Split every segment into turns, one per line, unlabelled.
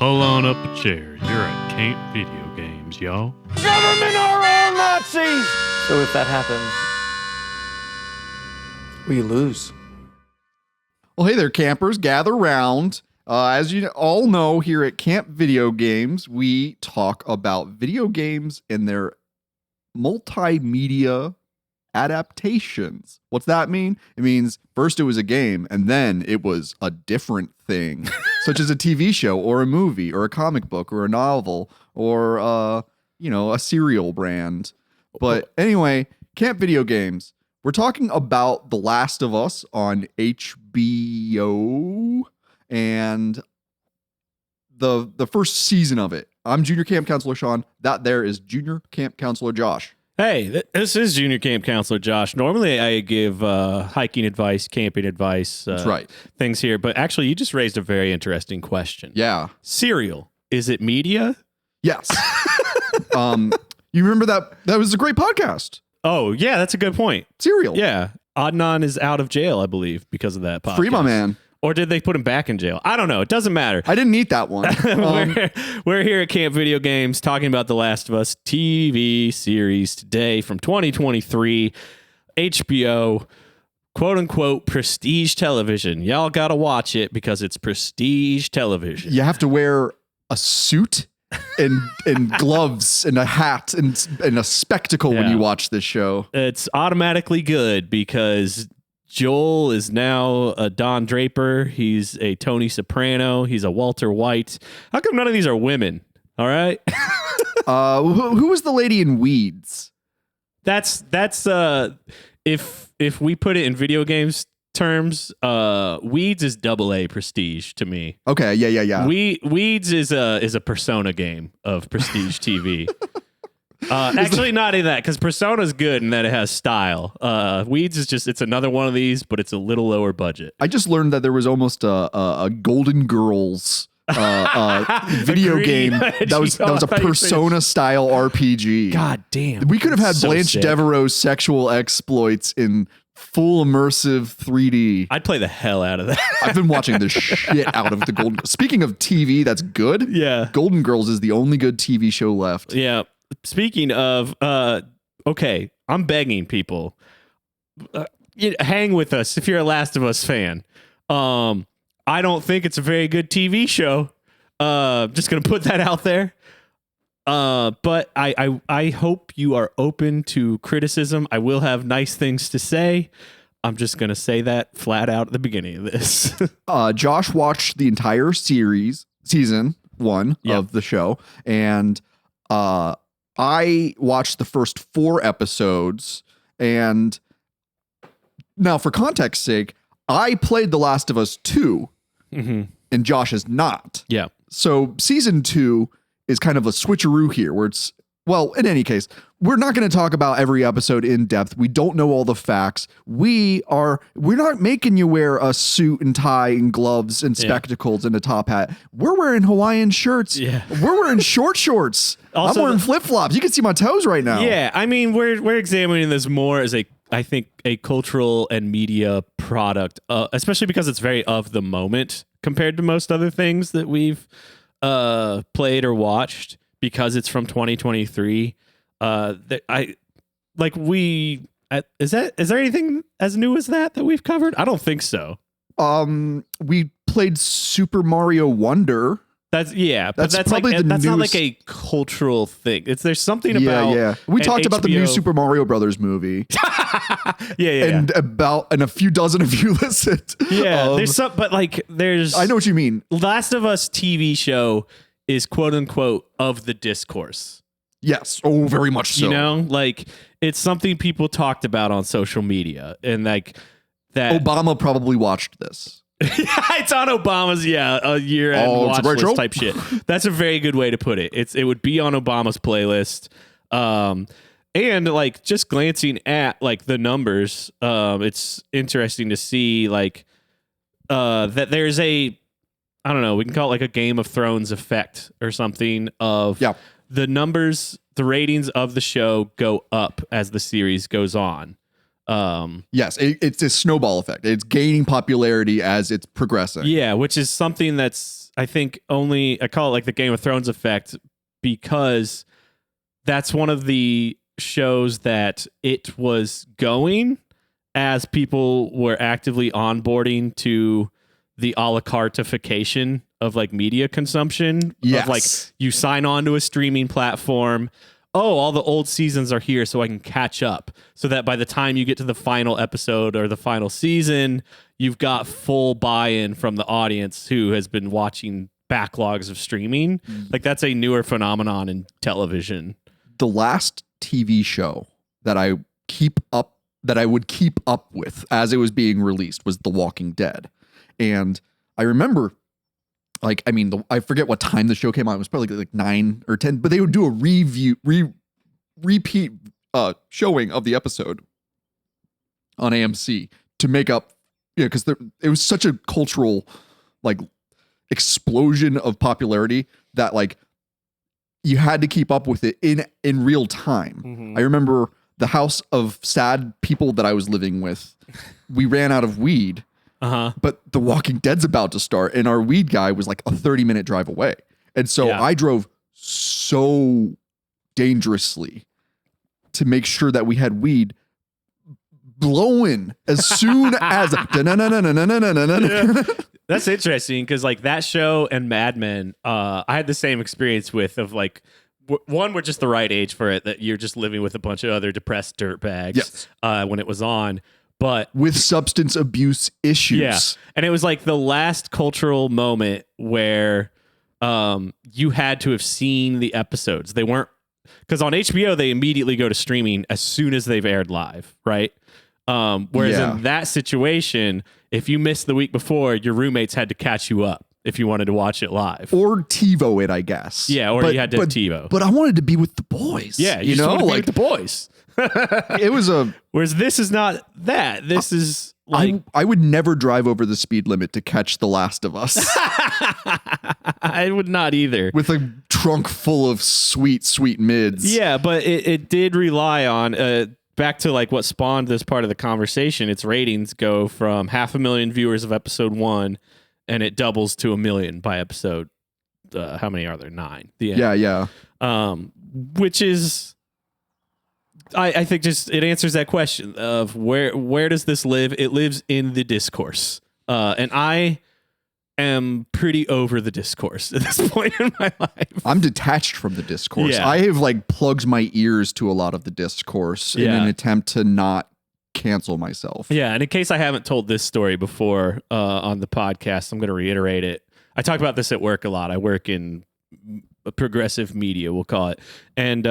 Pull on up a chair. You're at Camp Video Games, y'all.
Government are all Nazis!
So if that happens, we lose.
Well, hey there, campers. Gather round. As you all know, here at Camp Video Games, we talk about video games and their multimedia adaptations. What's that mean? It means first it was a game, and then it was a different thing, such as a TV show or a movie or a comic book or a novel or, a cereal brand. But anyway, Camp Video Games. We're talking about The Last of Us on HBO and the first season of it. I'm Junior Camp Counselor Sean. That there is Junior Camp Counselor Josh.
Hey, this is Junior Camp Counselor Josh. Normally I give hiking advice, camping advice,
That's right.
things here. But actually, you just raised a very interesting question.
Yeah.
Cereal, is it media?
Yes. You remember that? That was a great podcast.
Oh, yeah, that's a good point.
Cereal.
Yeah. Adnan is out of jail, I believe, because of that podcast.
Free my man.
Or did they put him back in jail? I don't know. It doesn't matter.
I didn't eat that one.
We're here at Camp Video Games talking about The Last of Us TV series today from 2023. HBO, quote unquote, prestige television. Y'all got to watch it because it's prestige television.
You have to wear a suit and gloves and a hat and a spectacle when you watch this show.
It's automatically good because Joel is now a Don Draper. He's a Tony Soprano. He's a Walter White. How come none of these are women? All right.
Who was the lady in Weeds?
That's if we put it in video games terms, Weeds is AA prestige to me.
Okay, yeah.
Weeds is a Persona game of prestige TV. Actually, not in that, because Persona's good in that it has style. Weeds is just, it's another one of these, but it's a little lower budget.
I just learned that there was almost a Golden Girls video game that was a Persona style RPG.
God damn.
We could have had
So
Blanche
sick.
Devereaux's sexual exploits in full immersive 3D.
I'd play the hell out of that.
I've been watching the shit out of the Golden. Speaking of TV, that's good.
Yeah.
Golden Girls is the only good TV show left.
Yeah. Speaking of, okay, I'm begging people, hang with us if you're a Last of Us fan. I don't think it's a very good TV show. Just gonna put that out there. But I hope you are open to criticism. I will have nice things to say. I'm just gonna say that flat out at the beginning of this.
Josh watched the entire season 1 of the show, and I watched the first 4 episodes. And now, for context's sake, I played The Last of Us 2, and Josh has not.
Yeah.
So season 2 is kind of a switcheroo here, where it's, well, in any case, we're not going to talk about every episode in depth. We don't know all the facts. We're not making you wear a suit and tie and gloves and spectacles and a top hat. We're wearing Hawaiian shirts.
Yeah.
We're wearing shorts.
Also,
I'm wearing flip-flops. You can see my toes right now.
Yeah, I mean, we're examining this more as I think a cultural and media product, especially because it's very of the moment compared to most other things that we've played or watched, because it's from 2023. Is there anything as new as that we've covered? I don't think so.
We played Super Mario Wonder.
That's
probably
like,
the
that's not
newest-
like a cultural thing. There's something about
We
an
talked about the new
HBO
Super Mario Brothers movie.
yeah.
And a few dozen of you listened.
Yeah, there's some, but like there's.
I know what you mean.
Last of Us TV show is quote unquote of the discourse.
Yes. Oh, very much so.
You know, like it's something people talked about on social media, and like that.
Obama probably watched this.
It's on Obama's a year-end
it's a
watch
great
list
show.
type shit. That's a very good way to put it. It would be on Obama's playlist. And like just glancing at like the numbers, it's interesting to see like that there's I don't know, we can call it like a Game of Thrones effect or something of the numbers, the ratings of the show go up as the series goes on.
Yes, it's a snowball effect. It's gaining popularity as it's progressing.
Yeah, which is something that's, I think, I call it like the Game of Thrones effect, because that's one of the shows that it was going as people were actively onboarding to the a la carteification of like media consumption.
Yes.
Of like, you sign on to a streaming platform. Oh, all the old seasons are here so I can catch up. So that by the time you get to the final episode or the final season, you've got full buy-in from the audience who has been watching backlogs of streaming. Like, that's a newer phenomenon in television.
The last TV show that I would keep up with as it was being released was The Walking Dead. And I remember, like, I mean, I forget what time the show came out. It was probably like 9 or 10, but they would do a repeat showing of the episode on AMC to make up, because it was such a cultural, like, explosion of popularity that, like, you had to keep up with it in real time.
Mm-hmm.
I remember the house of sad people that I was living with, we ran out of weed. But The Walking Dead's about to start, and our weed guy was like a 30-minute drive away. And so I drove so dangerously to make sure that we had weed blowing as soon as
That's interesting, because like that show and Mad Men, I had the same experience with, of like, one, we're just the right age for it, that you're just living with a bunch of other depressed dirtbags when it was on. But
with substance abuse issues.
Yeah. And it was like the last cultural moment where you had to have seen the episodes. They weren't, because on HBO, they immediately go to streaming as soon as they've aired live, right? Whereas in that situation, if you missed the week before, your roommates had to catch you up if you wanted to watch it live.
Or TiVo it, I guess.
Yeah, or you had to TiVo.
But I wanted to be with the boys.
Yeah, you know, like the boys.
It was
whereas this is not that. This is like,
I would never drive over the speed limit to catch The Last of Us.
I would not either.
With a trunk full of sweet mids.
Yeah, but it did rely on back to like what spawned this part of the conversation. Its ratings go from 500,000 viewers of episode 1, and it doubles to 1 million by episode. How many are there? 9. The end.
Yeah.
Which is, I think, just it answers that question of where does this live? It lives in the discourse, and I am pretty over the discourse at this point in my life.
I'm detached from the discourse.
Yeah.
I have like plugged my ears to a lot of the discourse in an attempt to not cancel myself.
Yeah, and in case I haven't told this story before on the podcast, I'm going to reiterate it. I talk about this at work a lot. I work in progressive media, we'll call it, and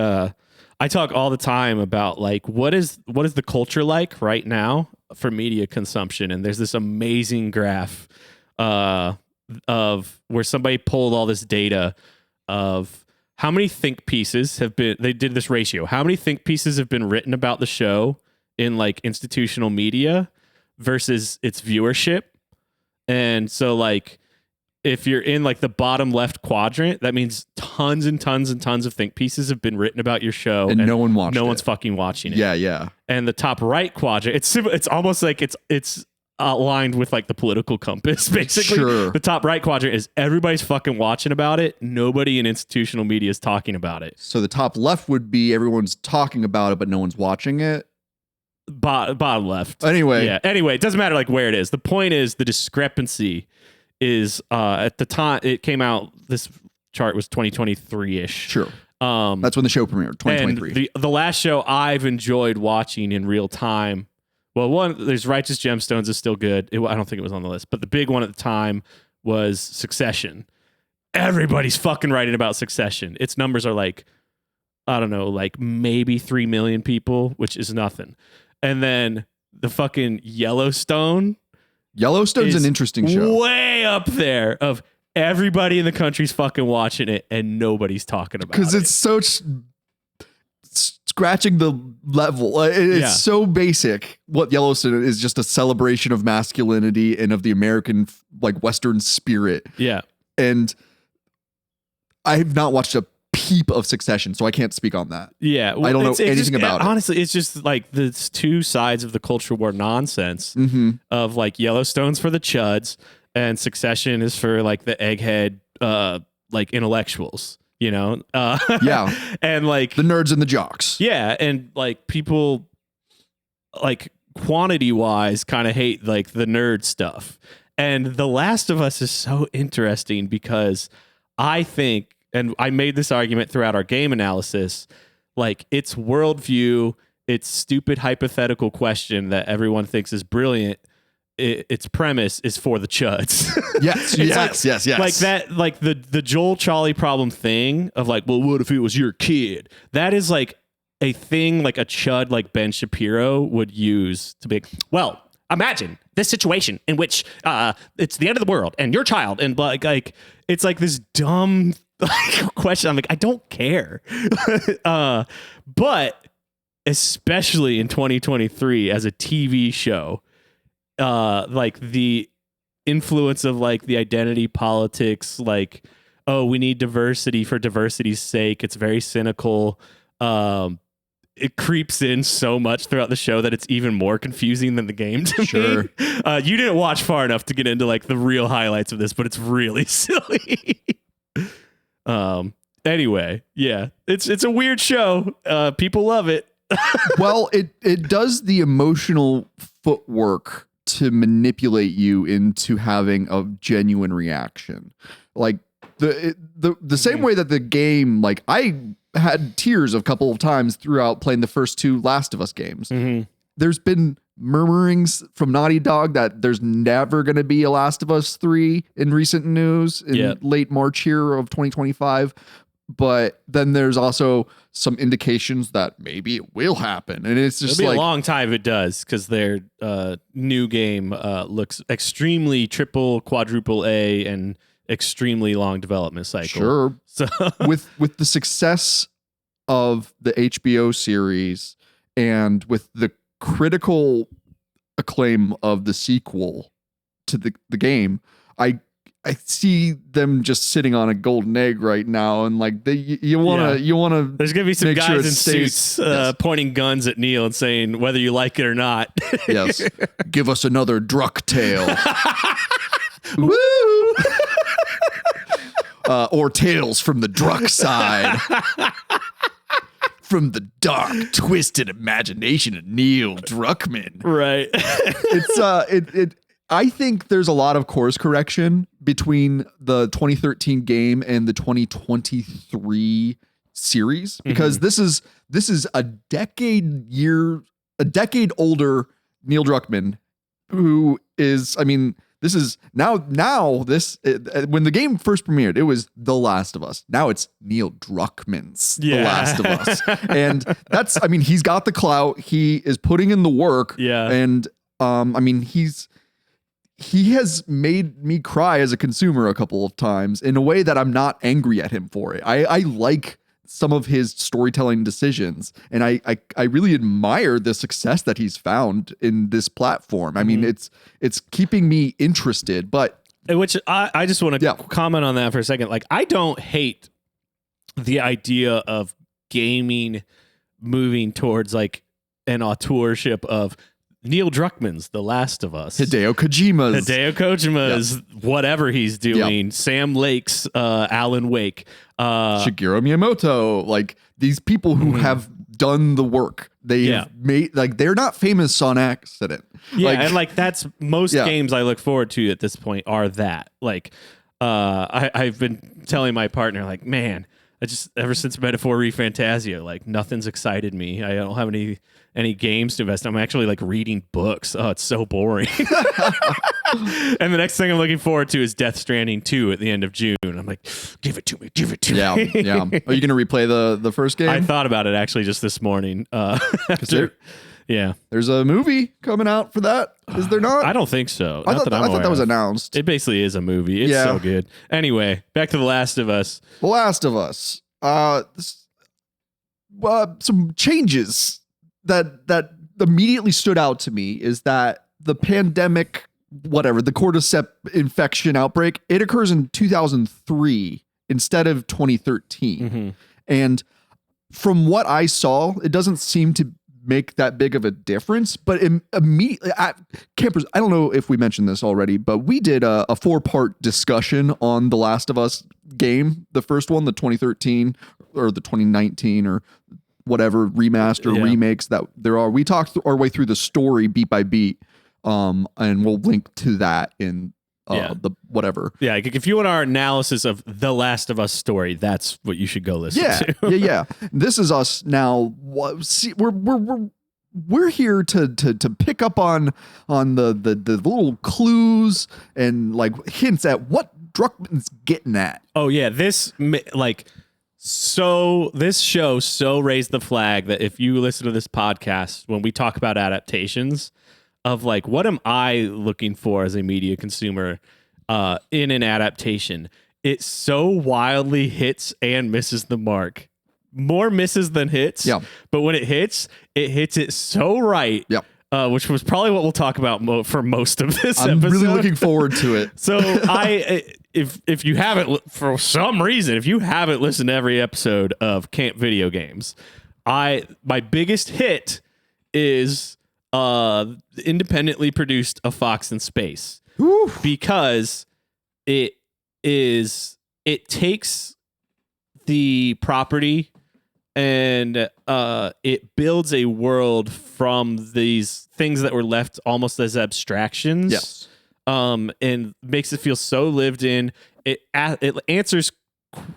I talk all the time about like what is the culture like right now for media consumption, and there's this amazing graph of where somebody pulled all this data of how many think pieces have been. They did this ratio. How many think pieces have been written about the show in like institutional media versus its viewership, and so like, if you're in like the bottom left quadrant, that means tons and tons and tons of think pieces have been written about your show,
and no one watched
no
it.
one's fucking watching it.
Yeah.
And the top right quadrant, it's almost like it's aligned with like the political compass, basically.
Sure.
The top right quadrant is everybody's fucking watching about it. Nobody in institutional media is talking about it.
So the top left would be everyone's talking about it, but no one's watching it.
Bottom left.
Anyway.
Yeah. Anyway, it doesn't matter like where it is. The point is the discrepancy is at the time it came out, this chart was 2023-ish.
Sure. That's when the show premiered, 2023.
And the last show I've enjoyed watching in real time, well, one, there's Righteous Gemstones is still good. I don't think it was on the list, but the big one at the time was Succession. Everybody's fucking writing about Succession. Its numbers are like, I don't know, like maybe 3 million people, which is nothing. And then the fucking Yellowstone's
an interesting show.
Way up there of everybody in the country's fucking watching it and nobody's talking about it.
Because it's so scratching the level. It's so basic. What Yellowstone is just a celebration of masculinity and of the American like Western spirit.
Yeah.
And I have not watched a peep of Succession, so I can't speak on that.
Yeah,
I don't know anything about it.
Honestly, it's just like the two sides of the culture war nonsense of like Yellowstone's for the chuds and Succession is for like the egghead like intellectuals, you know?
Yeah.
And like
The nerds and the jocks.
yeah, and like people like quantity wise kind of hate like the nerd stuff. And The Last of Us is so interesting because I think, and I made this argument throughout our game analysis, like its worldview, its stupid hypothetical question that everyone thinks is brilliant, its premise is for the chuds.
Yes, yes.
Like that, like the Joel Charlie problem thing of like, well, what if it was your kid? That is like a thing like a chud like Ben Shapiro would use to be, well, imagine this situation in which it's the end of the world and your child and like it's like this dumb question. I'm like, I don't care. But especially in 2023 as a TV show, like the influence of like the identity politics, like, oh, we need diversity for diversity's sake. It's very cynical. It creeps in so much throughout the show that it's even more confusing than the game to
Sure.
me. You didn't watch far enough to get into like the real highlights of this, but it's really silly. Anyway, yeah, it's a weird show. People love it.
Well, it does the emotional footwork to manipulate you into having a genuine reaction. Like the same way that the game, like I had tears a couple of times throughout playing the first two Last of Us games. There's been murmurings from Naughty Dog that there's never going to be a Last of Us 3 in recent news in late March here of 2025. But then there's also some indications that maybe it will happen. And it's just
It'll be
like
a long time if it does, because their new game looks extremely triple, quadruple A and extremely long development cycle.
Sure.
So
with the success of the HBO series and with the critical acclaim of the sequel to the game, I see them just sitting on a golden egg right now, and like you want to.
There's gonna be some guys in
stays-
suits pointing guns at Neil and saying whether you like it or not.
Yes, give us another Druck tale. Woo! Or tales from the Druck side. From the dark, twisted imagination of Neil Druckmann.
Right.
It's I think there's a lot of course correction between the 2013 game and the 2023 series, because this is a decade older Neil Druckmann, who is, I mean, this is now when the game first premiered, it was The Last of Us. Now it's Neil Druckmann's The Last of Us. And that's, I mean, he's got the clout. He is putting in the work.
Yeah.
And I mean, he has made me cry as a consumer a couple of times in a way that I'm not angry at him for it. I like some of his storytelling decisions, and I really admire the success that he's found in this platform. I mean, it's keeping me interested, but
which I just want to comment on that for a second. Like, I don't hate the idea of gaming moving towards like an auteurship of Neil Druckmann's The Last of Us,
Hideo Kojima's
whatever he's doing, Sam Lake's Alan Wake,
Shigeru Miyamoto, like these people who have done the work. They have made, like, they're not famous on accident.
Yeah, and like that's most games I look forward to at this point are that. Like, I've been telling my partner, like, man, I just ever since Metaphor Refantasia, like nothing's excited me. I don't have any games to invest in. I'm actually like reading books. Oh, it's so boring. And the next thing I'm looking forward to is Death Stranding 2 at the end of June. I'm like, give it to me.
Yeah. Are you going to replay the first game?
I thought about it actually just this morning.
There's a movie coming out for that. Is there not?
I don't think so.
I thought that was announced.
It basically is a movie. It's so good. Anyway, back to The Last of Us.
The Last of Us. Some changes that immediately stood out to me is that the pandemic, whatever, the cordyceps infection outbreak, it occurs in 2003 instead of 2013. And from what I saw, it doesn't seem to make that big of a difference. But immediately, campers, I don't know if we mentioned this already, but we did a 4-part discussion on The Last of Us game, the first one, the 2013 or the 2019 or whatever remaster remakes that there are. We talked our way through the story beat by beat, and we'll link to that in the whatever.
Yeah, if you want our analysis of The Last of Us story, that's what you should go listen to.
Yeah. This is us now. See, we're here to pick up on the little clues and like hints at what Druckmann's getting at.
Oh yeah, this show so raised the flag that if you listen to this podcast when we talk about adaptations of like what am I looking for as a media consumer in an adaptation, it so wildly hits and misses the mark. More misses than hits. Yeah. But when it hits it so right.
Yep.
Which was probably what we'll talk about for most of this episode.
I'm really looking forward to it.
So if you haven't, for some reason, if you haven't listened to every episode of Camp Video Games, my biggest hit is independently produced A Fox in Space. Oof. Because it takes the property and it builds a world from these things that were left almost as abstractions.
Yes.
And makes it feel so lived in. It answers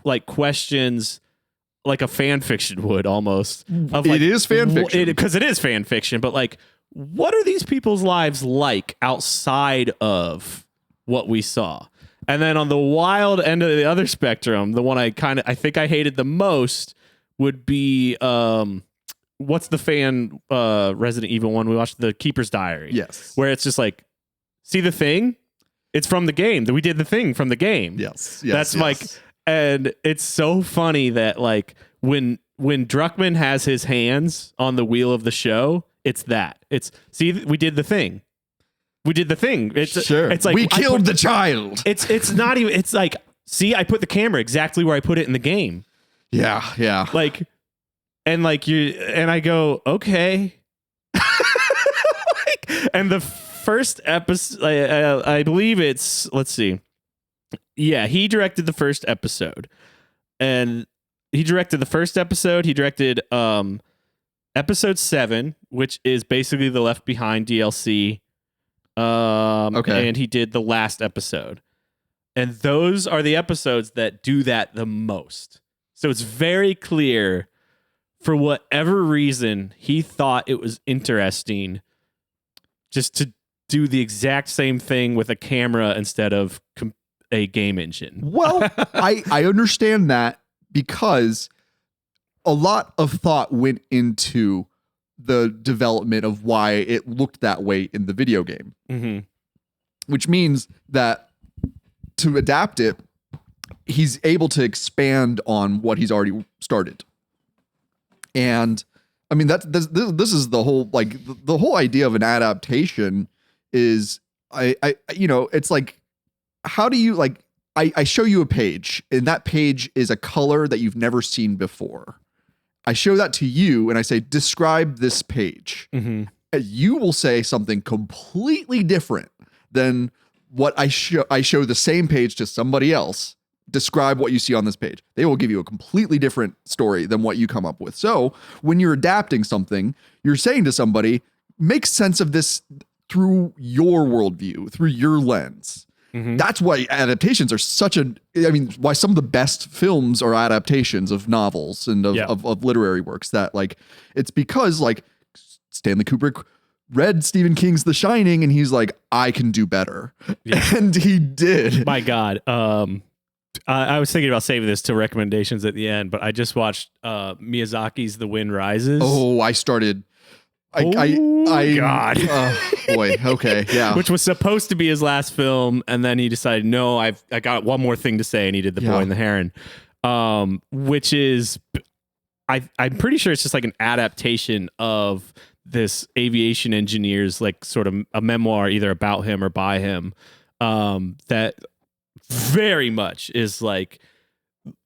like questions like a fan fiction would almost. Of like,
it is fan fiction.
Because it is fan fiction, but like, what are these people's lives like outside of what we saw? And then on the wild end of the other spectrum, the one I think I hated the most would be what's the fan Resident Evil one we watched, The Keeper's Diary.
Yes.
Where it's just like, see the thing? It's from the game. We did the thing from the game.
Yes.
That's like, and it's so funny that like when Druckmann has his hands on the wheel of the show, it's see, we did the thing. We did the thing. It's like
we killed the child.
It's not even. It's like, see, I put the camera exactly where I put it in the game.
Yeah.
Like, and I go, okay. And the first episode, I believe it's, let's see. Yeah, he directed the first episode. And he directed the first episode. He directed episode 7, which is basically the Left Behind DLC. Okay. And he did the last episode. And those are the episodes that do that the most. So it's very clear, for whatever reason, he thought it was interesting just to do the exact same thing with a camera instead of a game engine.
Well, I understand that because a lot of thought went into the development of why it looked that way in the video game. Mm-hmm. Which means that to adapt it, he's able to expand on what he's already started. And I mean, this is the whole, like, the whole idea of an adaptation is it's like, how do you, like, I show you a page and that page is a color that you've never seen before. I show that to you and I say, describe this page. Mm-hmm. You will say something completely different than what I show the same page to somebody else. Describe what you see on this page. They will give you a completely different story than what you come up with. So when you're adapting something, you're saying to somebody, make sense of this through your worldview, through your lens. Mm-hmm. That's why adaptations are why some of the best films are adaptations of novels and of literary works. That, like, it's because, like, Stanley Kubrick read Stephen King's The Shining and he's like, I can do better. Yeah. And he did.
My God. I was thinking about saving this to recommendations at the end, but I just watched Miyazaki's The Wind Rises.
Oh, I started. God. Boy. Okay. Yeah.
Which was supposed to be his last film, and then he decided, no, I got one more thing to say, and he did The Boy and the Heron, which is, I'm pretty sure it's just like an adaptation of this aviation engineer's, like, sort of a memoir, either about him or by him, that very much is like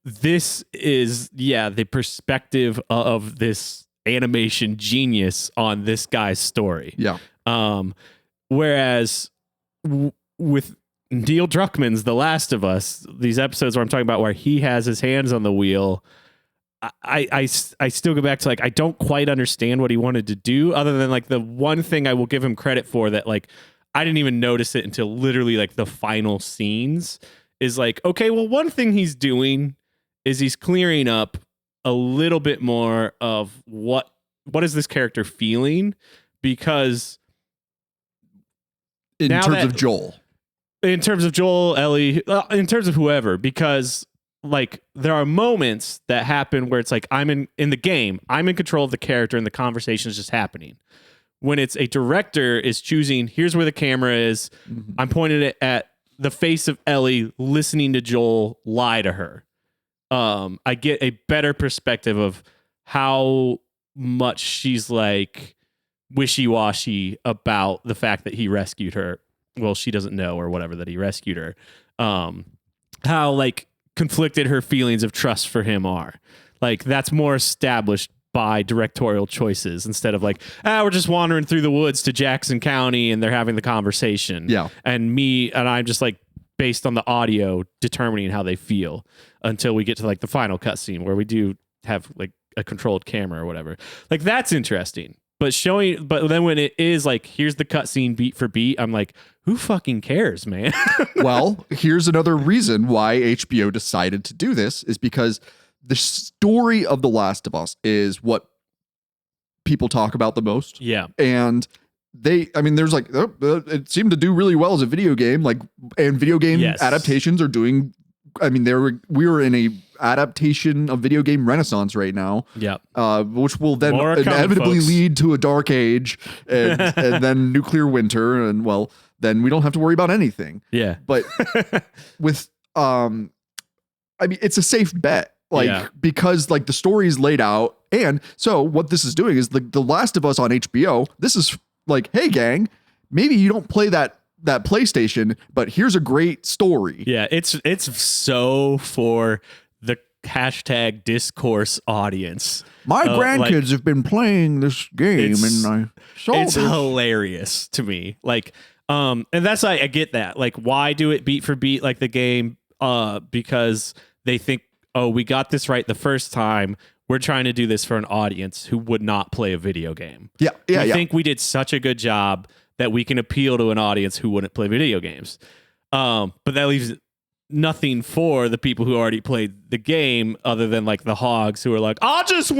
this is the perspective of this animation genius on this guy's story.
Yeah.
Whereas with Neil Druckmann's The Last of Us, these episodes where I'm talking about where he has his hands on the wheel, I still go back to like, I don't quite understand what he wanted to do, other than like the one thing I will give him credit for that like I didn't even notice it until literally like the final scenes is like, okay, well, one thing he's doing is he's clearing up a little bit more of what is this character feeling, because
in terms of Joel, Ellie, in terms of whoever, because like there are moments that happen where it's like I'm in the game, I'm in control of the character and the conversation is just happening. When it's a director is choosing, here's where the camera is, I'm pointing it at the face of Ellie, listening to Joel lie to her. I get a better perspective of how much she's like wishy-washy about the fact that he rescued her. Well, she doesn't know or whatever that he rescued her. How like conflicted her feelings of trust for him are. Like that's more established by directorial choices instead of like, we're just wandering through the woods to Jackson County and they're having the conversation. Yeah. And I'm just like based on the audio determining how they feel until we get to like the final cutscene where we do have like a controlled camera or whatever. Like that's interesting. But then when it is like, here's the cutscene beat for beat, I'm like, who fucking cares, man? Well, here's another reason why HBO decided to do this is because the story of The Last of Us is what people talk about the most.
Yeah.
And there's like, it seemed to do really well as a video game, like, and video game adaptations are doing, we were in a adaptation of video game renaissance right now.
Yeah.
Which will then inevitably lead to a dark age and, and then nuclear winter. And well, then we don't have to worry about anything.
Yeah.
But with, it's a safe bet. Because like the story is laid out. And so what this is doing is The Last of Us on HBO. This is like, hey gang, maybe you don't play that PlayStation, but here's a great story.
Yeah. It's so for the hashtag discourse audience.
My grandkids have been playing this game and I saw
it's hilarious to me. Like, and that's I get that. Like, why do it beat for beat like the game? Because they think, oh, we got this right the first time. We're trying to do this for an audience who would not play a video game.
Yeah.
I think we did such a good job that we can appeal to an audience who wouldn't play video games. But that leaves nothing for the people who already played the game other than like the hogs who are like, I just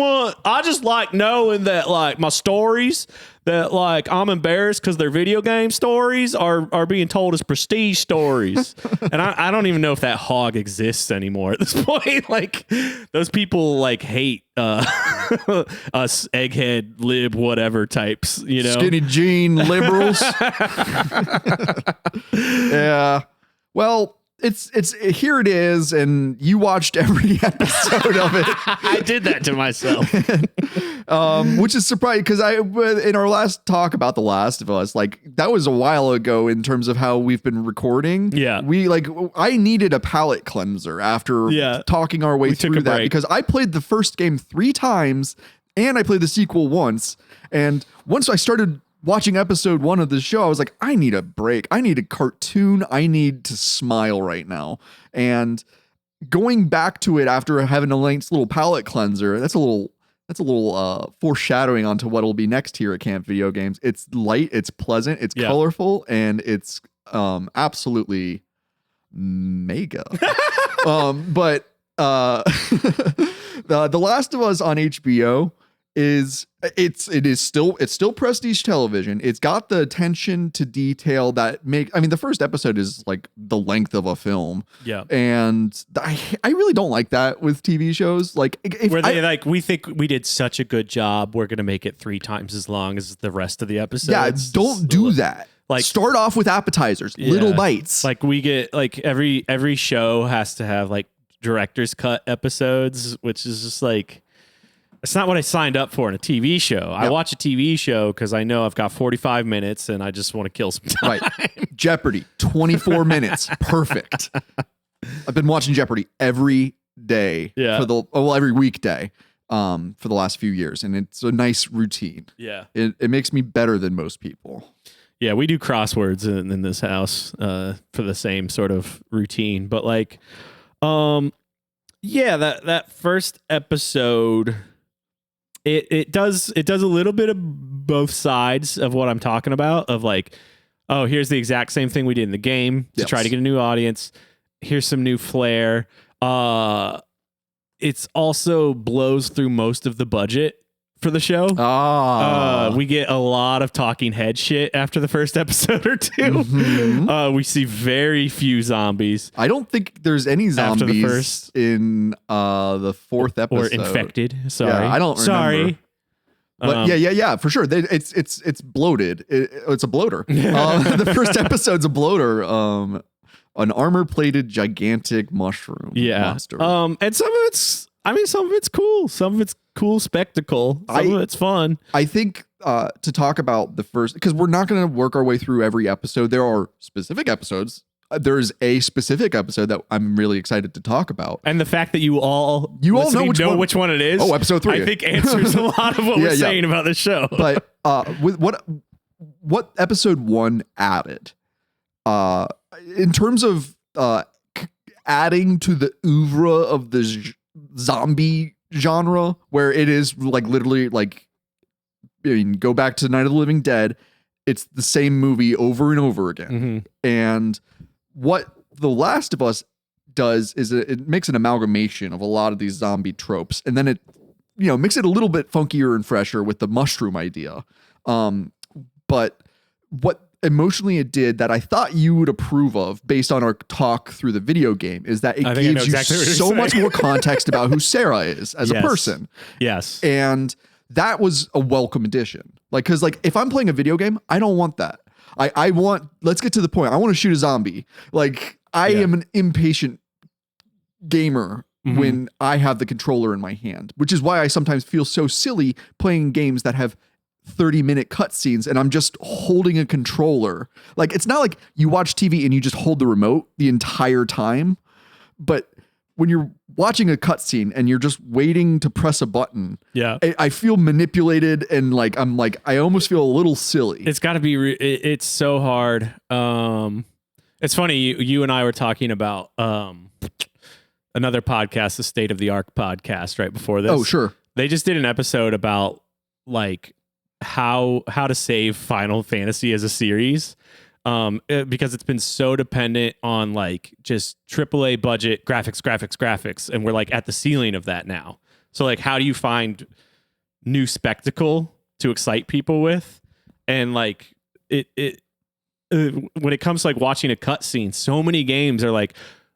like knowing that like my stories that like I'm embarrassed because they're video game stories are being told as prestige stories. And I don't even know if that hog exists anymore at this point. Like those people like hate us egghead lib whatever types, you know,
skinny jean liberals. Yeah. Well, it's here it is, and you watched every episode of it.
I did that to myself.
Which is surprising because in our last talk about The Last of Us, like that was a while ago in terms of how we've been recording.
Yeah.
I needed a palate cleanser after talking our way through that because I played the first game 3 times and I played the sequel once. And once I started watching episode 1 of the show, I was like, I need a break. I need a cartoon. I need to smile right now. And going back to it after having a nice little palate cleanser, that's a little foreshadowing onto what will be next here at Camp Video Games. It's light, it's pleasant, it's colorful, and it's absolutely mega. But The Last of Us on HBO is still prestige television. It's got the attention to detail that the first episode is like the length of a film.
Yeah.
And I really don't like that with TV shows. Like
we think we did such a good job, we're gonna make it 3 times as long as the rest of the episodes.
Yeah, don't do that. Like start off with appetizers, little bites.
Like we get like every show has to have like director's cut episodes, which is just like, it's not what I signed up for in a TV show. I watch a TV show because I know I've got 45 minutes and I just want to kill some time.
Right. Jeopardy, 24 minutes. Perfect. I've been watching Jeopardy every day
Yeah.
every weekday for the last few years, and it's a nice routine.
Yeah.
It makes me better than most people.
Yeah, we do crosswords in this house for the same sort of routine. But like, yeah, that first episode, it does a little bit of both sides of what I'm talking about. Of like, oh, here's the exact same thing we did in the game to try to get a new audience. Here's some new flair. It's also blows through most of the budget for the show. We get a lot of talking head shit after the first episode or two.
Mm-hmm.
We see very few zombies.
I don't think there's any zombies
After the first,
in the fourth episode.
or infected. Sorry,
Yeah, I don't remember.
Sorry.
But yeah, for sure. It's bloated. It's a bloater. The first episode's a bloater. An armor-plated gigantic mushroom monster.
And some of it's cool. Some of it's cool spectacle. Some of it's fun.
I think to talk about the first, because we're not going to work our way through every episode. There are specific episodes. There's a specific episode that I'm really excited to talk about.
And the fact that you all
know
which one it is.
Oh, episode 3.
I think answers a lot of what we're saying about the show.
But with what episode 1 added, in terms of adding to the oeuvre of the zombie genre, where it is like literally like, I mean, go back to Night of the Living Dead. It's the same movie over and over again.
Mm-hmm.
And what The Last of Us does is it makes an amalgamation of a lot of these zombie tropes, and then it, makes it a little bit funkier and fresher with the mushroom idea. But what emotionally it did that I thought you would approve of based on our talk through the video game is that it gives you so much more context about who Sarah is as a person.
Yes.
And that was a welcome addition. Because if I'm playing a video game, I don't want that. I want, let's get to the point. I want to shoot a zombie. I am an impatient gamer when I have the controller in my hand, which is why I sometimes feel so silly playing games that have 30-minute cutscenes and I'm just holding a controller. It's not like you watch TV and you just hold the remote the entire time, but when you're watching a cutscene and you're just waiting to press a button, I feel manipulated and I almost feel a little silly.
It's got to be. It's so hard. It's funny. You and I were talking about another podcast, the State of the Arc podcast, right before this.
Oh, sure.
They just did an episode about how to save Final Fantasy as a series. Because it's been so dependent on just AAA budget graphics, and we're at the ceiling of that now. So how do you find new spectacle to excite people with? And when it comes to watching a cutscene, so many games are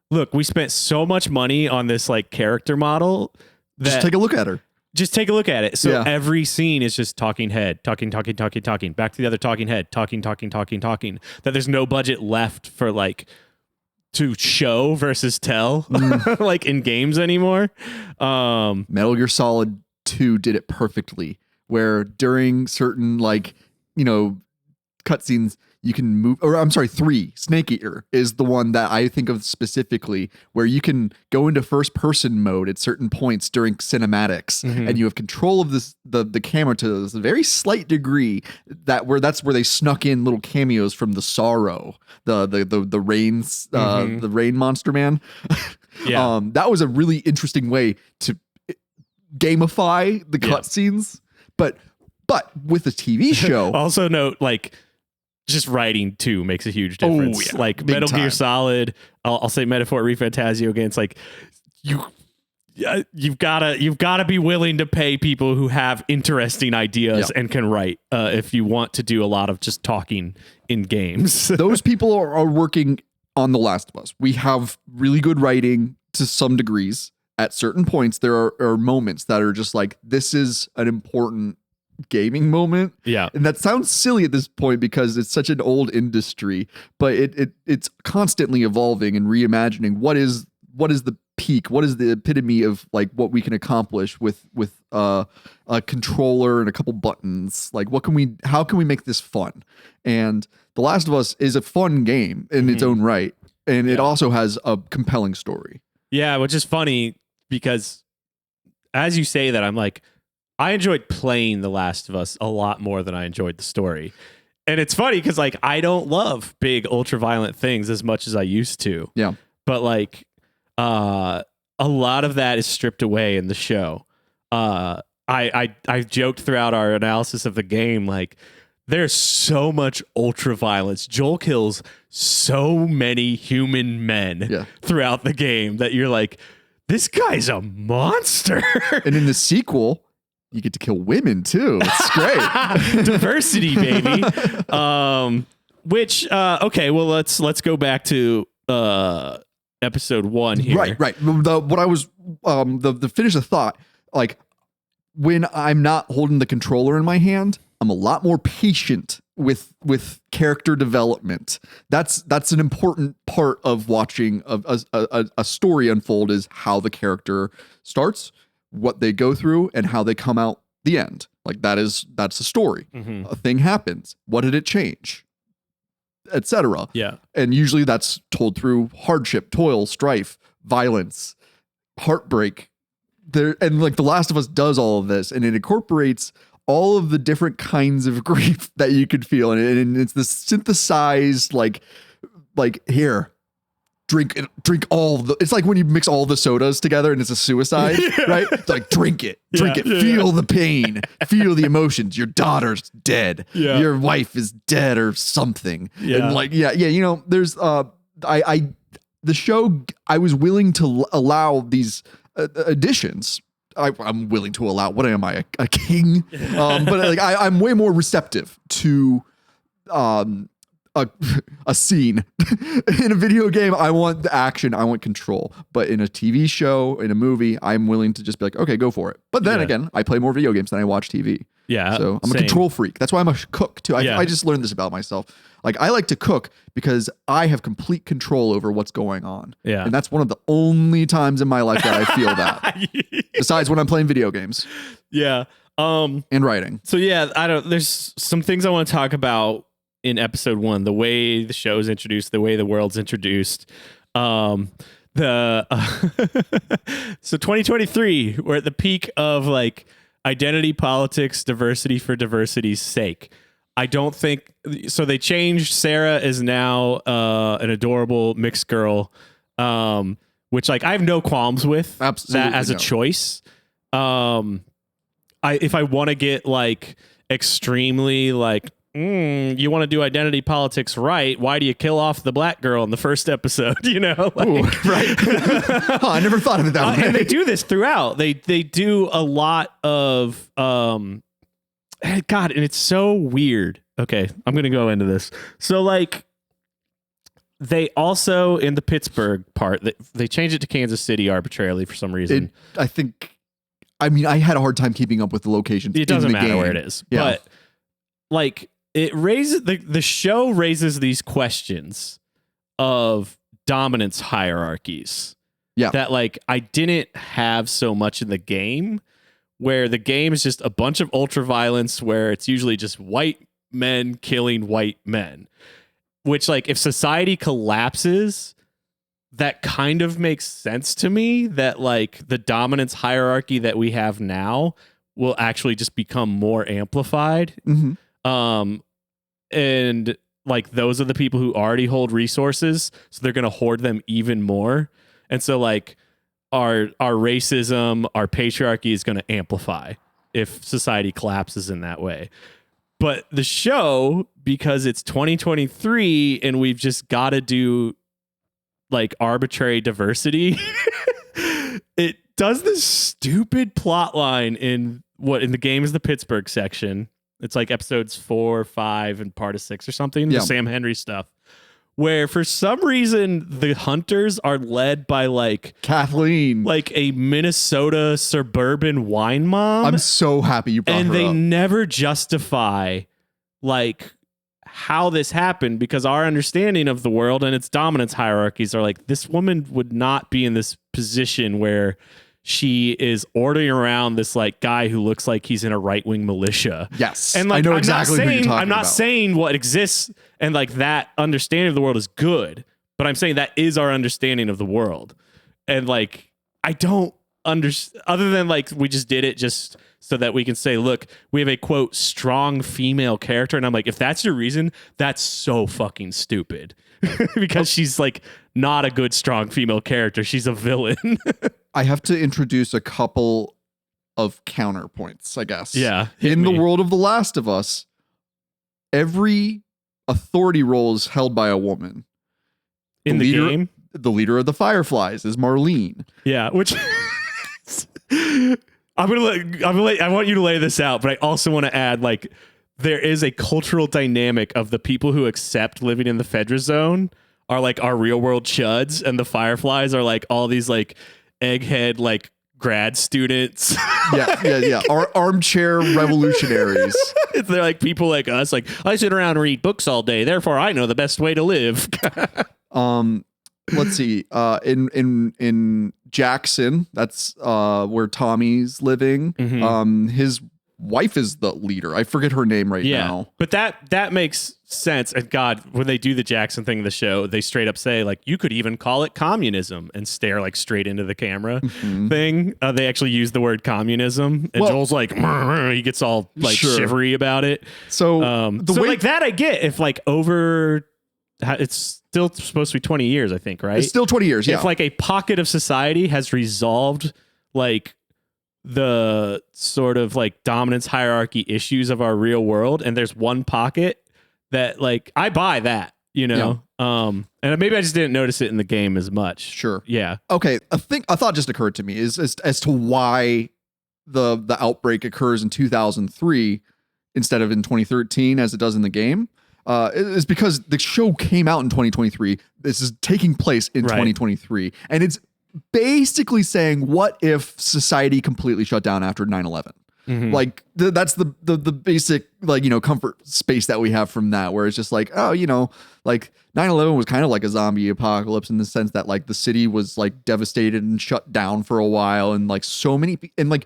look, we spent so much money on this character model that
just take a look at her.
Just take a look at it. So every scene is just talking head, talking, back to the other talking head, talking. That there's no budget left for to show versus tell in games anymore.
Metal Gear Solid 2 did it perfectly, where during certain cutscenes you can move, or I'm sorry, 3, Snake Eater is the one that I think of specifically, where you can go into first person mode at certain points during cinematics, and you have control of the camera to a very slight degree, that's where they snuck in little cameos from the Sorrow, the rain, the rain monster man. That was a really interesting way to gamify the cutscenes, but with a TV show.
Also note, just writing too makes a huge difference. Metal Gear Solid, I'll say Metaphor ReFantazio again. It's you've gotta be willing to pay people who have interesting ideas and can write if you want to do a lot of just talking in games.
Those people are working on The Last of Us. We have really good writing to some degrees. At certain points, there are moments that are just this is an important gaming moment. And that sounds silly at this point because it's such an old industry, but it's constantly evolving and reimagining what is the peak, what is the epitome of what we can accomplish with a controller and a couple buttons. How can we make this fun? And The Last of Us is a fun game in its own right, and it also has a compelling story.
Yeah, which is funny. because as you say that, I'm like, I enjoyed playing The Last of Us a lot more than I enjoyed the story. And it's funny because like I don't love big ultra violent things as much as I used to.
Yeah.
But like a lot of that is stripped away in the show. I joked throughout our analysis of the game, like there's so much ultra violence. Joel kills so many human men throughout the game that you're like, this guy's a monster.
And in the sequel, you get to kill women too. It's great.
Diversity, baby. Okay, well let's go back to episode 1 here.
Right. What I was the finish of thought, like when I'm not holding the controller in my hand, I'm a lot more patient with character development. That's an important part of watching a story unfold, is how the character starts, what they go through, and how they come out the end. Like that's a story.
Mm-hmm.
A thing happens. What did it change? Etc.
Yeah.
And usually that's told through hardship, toil, strife, violence, heartbreak. And like The Last of Us does all of this, and it incorporates all of the different kinds of grief that you could feel. And it's this synthesized, like here, drink all the, it's like when you mix all the sodas together and it's a suicide, right? It's like, drink it, feel the pain, feel the emotions. Your daughter's dead.
Yeah.
Your wife is dead or something.
Yeah.
And like, you know, there's, the show, I was willing to allow these additions. I'm willing to allow, what am I, a king? But like, I'm way more receptive to, a scene. In a video game, I want the action, I want control. But in a TV show, in a movie, I'm willing to just be like, okay, go for it. But then again, I play more video games than I watch TV.
Yeah.
So I'm a control freak. That's why I'm a cook too. I just learned this about myself. Like I like to cook because I have complete control over what's going on.
Yeah.
And that's one of the only times in my life that I feel that. Besides when I'm playing video games.
Yeah.
And writing.
So yeah, there's some things I want to talk about in episode 1, the way the show is introduced, the way the world's introduced. So 2023, we're at the peak of like identity politics, diversity for diversity's sake. I don't think so. They changed. Sarah is now an adorable mixed girl, which like I have no qualms with.
Absolutely
that as a choice. If I want to get like extremely like, you want to do identity politics, right? Why do you kill off the black girl in the first episode? You know, like,
ooh, right? I never thought of it that way.
And they do this throughout. They do a lot of God, and it's so weird. Okay, I'm gonna go into this. So like, they also in the Pittsburgh part, they changed it to Kansas City arbitrarily for some reason.
I had a hard time keeping up with the locations.
It doesn't
in the
matter
game.
where it is,
Yeah.
but like it raises the show raises these questions of dominance hierarchies.
Yeah.
That like I didn't have so much in the game, where the game is just a bunch of ultra violence where it's usually just white men killing white men, which like if society collapses, that kind of makes sense to me, that like the dominance hierarchy that we have now will actually just become more amplified.
Mm-hmm.
And like those are the people who already hold resources, so they're going to hoard them even more. And so like our racism, our patriarchy is going to amplify if society collapses in that way. But the show, because it's 2023 and we've just got to do like arbitrary diversity, it does this stupid plot line in the game is the Pittsburgh section. It's like episodes 4, 5, and part of 6 or something.
Yeah.
The Sam Henry stuff. Where for some reason the hunters are led by like
Kathleen,
like a Minnesota suburban wine mom.
I'm so happy you brought
and
her
they
up.
never justify like how this happened, because our understanding of the world and its dominance hierarchies are like, this woman would not be in this position where she is ordering around this like guy who looks like he's in a right-wing militia.
Yes.
And like,
I know exactly who you're talking
I'm not
about.
saying what exists and like that understanding of the world is good, but I'm saying that is our understanding of the world. And like, I don't other than like we just did it just so that we can say, look, we have a quote strong female character, and I'm like, if that's your reason, that's so fucking stupid. Because she's like not a good strong female character. She's a villain.
I have to introduce a couple of counterpoints, I guess.
Yeah.
In the world of The Last of Us, every authority role is held by a woman.
In the game?
The leader of the Fireflies is Marlene.
Yeah, which I want you to lay this out, but I also want to add, like, there is a cultural dynamic of the people who accept living in the Fedra zone are like our real world chuds, and the Fireflies are like all these like egghead like grad students.
Yeah. Armchair revolutionaries.
They're like people like us. Like, I sit around and read books all day, therefore I know the best way to live.
Let's see. In Jackson, that's where Tommy's living.
Mm-hmm.
His wife is the leader. I forget her name right now.
But that makes sense. And God, when they do the Jackson thing in the show, they straight up say, like, you could even call it communism and stare like straight into the camera thing. They actually use the word communism, and Joel's like, he gets all like shivery about it.
So
like that I get if like over, it's still supposed to be 20 years, I think, right?
It's still 20 years, yeah.
If like a pocket of society has resolved like the sort of like dominance hierarchy issues of our real world, and there's one pocket that like I buy that, you know. And maybe I just didn't notice it in the game as much.
Sure.
Yeah.
Okay. A thought just occurred to me is as to why the outbreak occurs in 2003 instead of in 2013 as it does in the game. Is because the show came out in 2023. This is taking place in 2023, and it's basically saying, what if society completely shut down after 9/11? Like that's the basic, like, you know, comfort space that we have from that, where it's just like, oh, you know, like 9/11 was kind of like a zombie apocalypse in the sense that like the city was like devastated and shut down for a while, and like so many and like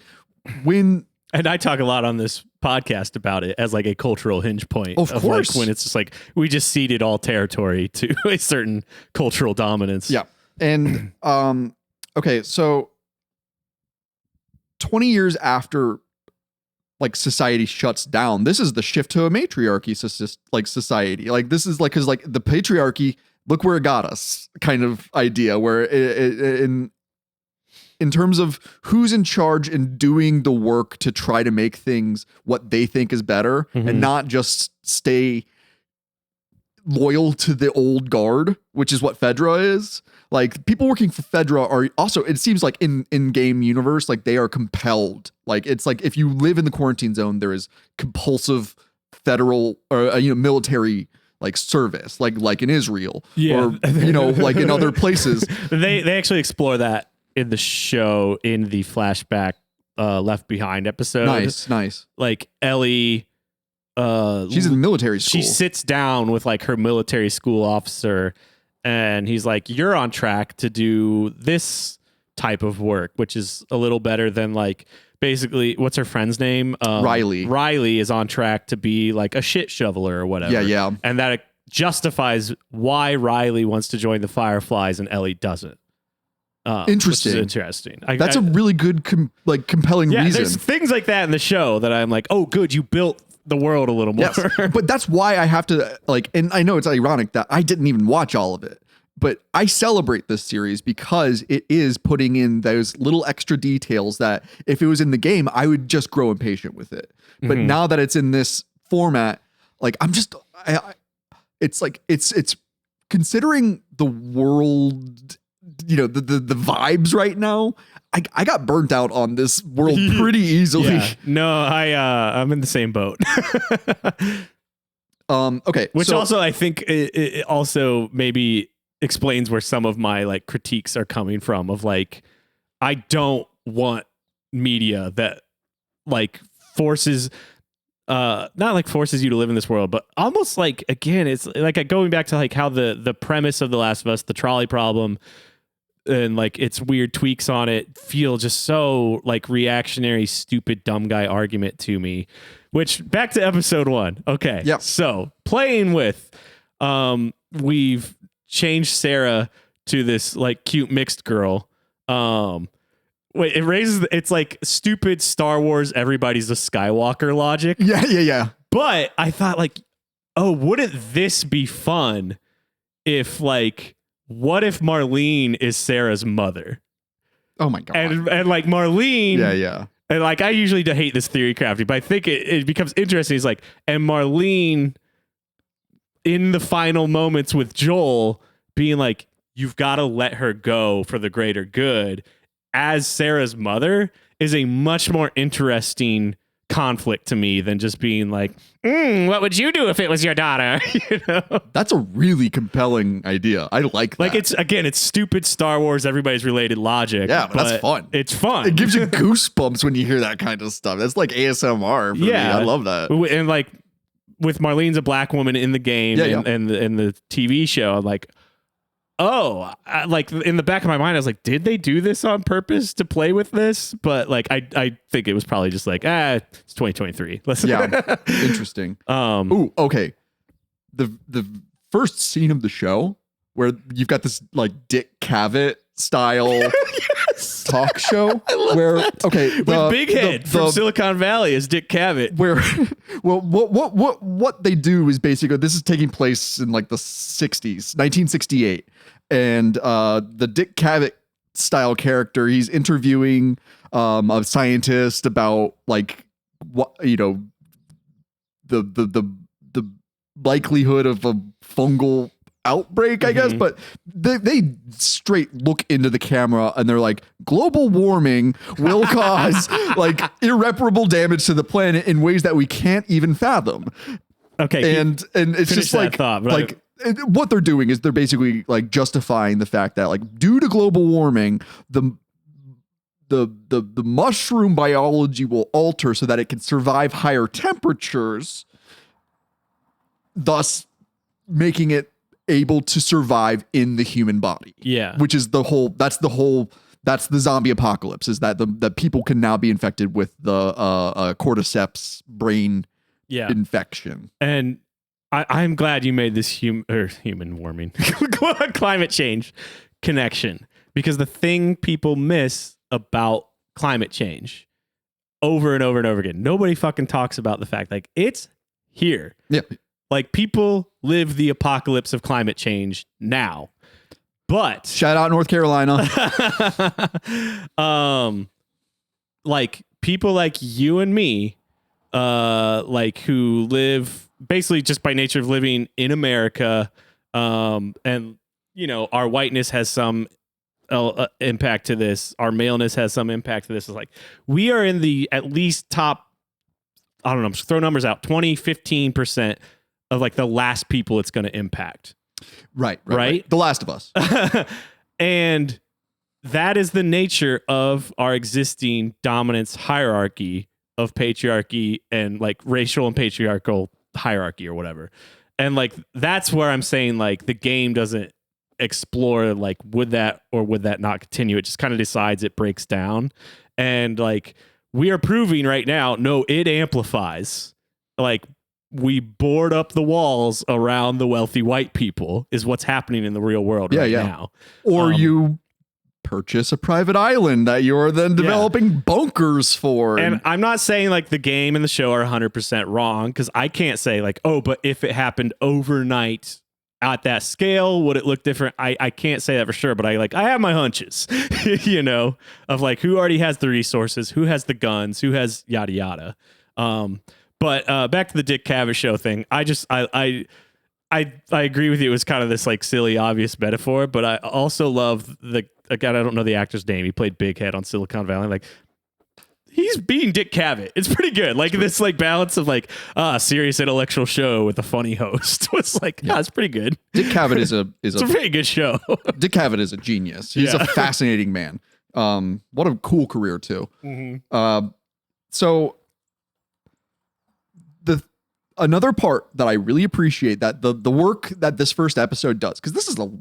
when.
And I talk a lot on this podcast about it as like a cultural hinge point.
Of course.
Like when it's just like we just ceded all territory to a certain cultural dominance.
Yeah. And okay, so 20 years after like society shuts down, this is the shift to a matriarchy society. Like this is like, because like the patriarchy, look where it got us kind of idea, where in terms of who's in charge and doing the work to try to make things what they think is better, and not just stay loyal to the old guard, which is what Fedra is. Like people working for Fedra are also, it seems like in game universe, like they are compelled. Like it's like if you live in the quarantine zone, there is compulsive federal or military like service, like in Israel, or like in other places.
They actually explore that in the show in the flashback Left Behind episode.
Nice.
Like Ellie,
she's in military school.
She sits down with like her military school officer, and he's like, you're on track to do this type of work, which is a little better than like basically, what's her friend's name?
Riley.
Riley is on track to be like a shit shoveler or whatever.
Yeah.
And that justifies why Riley wants to join the Fireflies and Ellie doesn't.
Interesting.
Which is interesting.
That's a really good, compelling reason.
There's things like that in the show that I'm like, oh, good, you built the world a little more.
Yes, but that's why I have to like, and I know it's ironic that I didn't even watch all of it, but I celebrate this series because it is putting in those little extra details that if it was in the game, I would just grow impatient with it. But now that it's in this format, like I'm just, it's like, it's considering the world, you know, the vibes right now. I got burnt out on this world pretty easily.
Yeah. No, I'm in the same boat.
Okay.
Which also I think it also maybe explains where some of my like critiques are coming from, of like, I don't want media that like forces not like forces you to live in this world, but almost like, again, it's like going back to like how the premise of The Last of Us, the trolley problem, and like its weird tweaks on it feel just so like reactionary, stupid, dumb guy argument to me. Which, back to episode 1. Okay.
Yeah.
So playing with, we've changed Sarah to this like cute mixed girl. Wait, it's like stupid Star Wars, everybody's a Skywalker logic.
Yeah.
But I thought like, oh, wouldn't this be fun if like, what if Marlene is Sarah's mother?
Oh my God.
And like Marlene.
Yeah.
And like, I usually hate this theory crafting, but I think it becomes interesting. It's like, and Marlene in the final moments with Joel being like, you've got to let her go for the greater good as Sarah's mother is a much more interesting conflict to me than just being like, what would you do if it was your daughter? You know?
That's a really compelling idea. I like that.
Like it's stupid Star Wars, everybody's related logic.
Yeah, but that's fun.
It's fun.
It gives you goosebumps when you hear that kind of stuff. That's like ASMR for me. I love that.
And like with Marlene's a black woman in the game and the TV show, I'm like, like in the back of my mind, I was like, did they do this on purpose to play with this? But like, I think it was probably just like, it's 2023.
Yeah, interesting. Ooh, okay. The first scene of the show where you've got this like Dick Cavett style talk show where
with Big Head from Silicon Valley as Dick Cavett.
Where well what they do is basically this is taking place in like the 60s, 1968. And the Dick Cavett style character, he's interviewing a scientist about like what the likelihood of a fungal outbreak, I guess, but they straight look into the camera and they're like, global warming will cause like irreparable damage to the planet in ways that we can't even fathom.
Okay,
and it's just like what they're doing is they're basically like justifying the fact that like due to global warming, the mushroom biology will alter so that it can survive higher temperatures, thus making it able to survive in the human body.
Yeah.
Which is that's the zombie apocalypse, is that the people can now be infected with the cordyceps brain infection.
And I'm glad you made this human warming, climate change connection, because the thing people miss about climate change over and over and over again, nobody fucking talks about the fact like it's here.
Yeah.
Like people live the apocalypse of climate change now, but
shout out North Carolina.
Like people like you and me, like who live basically just by nature of living in America, and our whiteness has some impact to this. Our maleness has some impact to this. It's like we are in the at least top, I don't know, just throw numbers out, 20-15% of like the last people it's going to impact.
Right. The Last of Us.
And that is the nature of our existing dominance hierarchy of patriarchy and like racial and patriarchal hierarchy or whatever. And like, that's where I'm saying like the game doesn't explore like, would that or would that not continue? It just kind of decides, it breaks down. And like, we are proving right now, no, it amplifies. Like, we board up the walls around the wealthy white people is what's happening in the real world now.
Or you purchase a private island that you're then developing bunkers for.
And I'm not saying like the game and the show are 100% wrong, because I can't say like, oh, but if it happened overnight at that scale, would it look different? I can't say that for sure, but I have my hunches, of like who already has the resources, who has the guns, who has yada yada. But back to the Dick Cavett show thing. I agree with you. It was kind of this like silly, obvious metaphor, but I also love again, I don't know the actor's name. He played Big Head on Silicon Valley. Like, he's being Dick Cavett. It's pretty good. Like this like balance of like serious intellectual show with a funny host. It's like, it's pretty good.
Dick Cavett is a
very good show.
Dick Cavett is a genius. He's a fascinating man. What a cool career too. Mm-hmm. So another part that I really appreciate, that the work that this first episode does, because this is a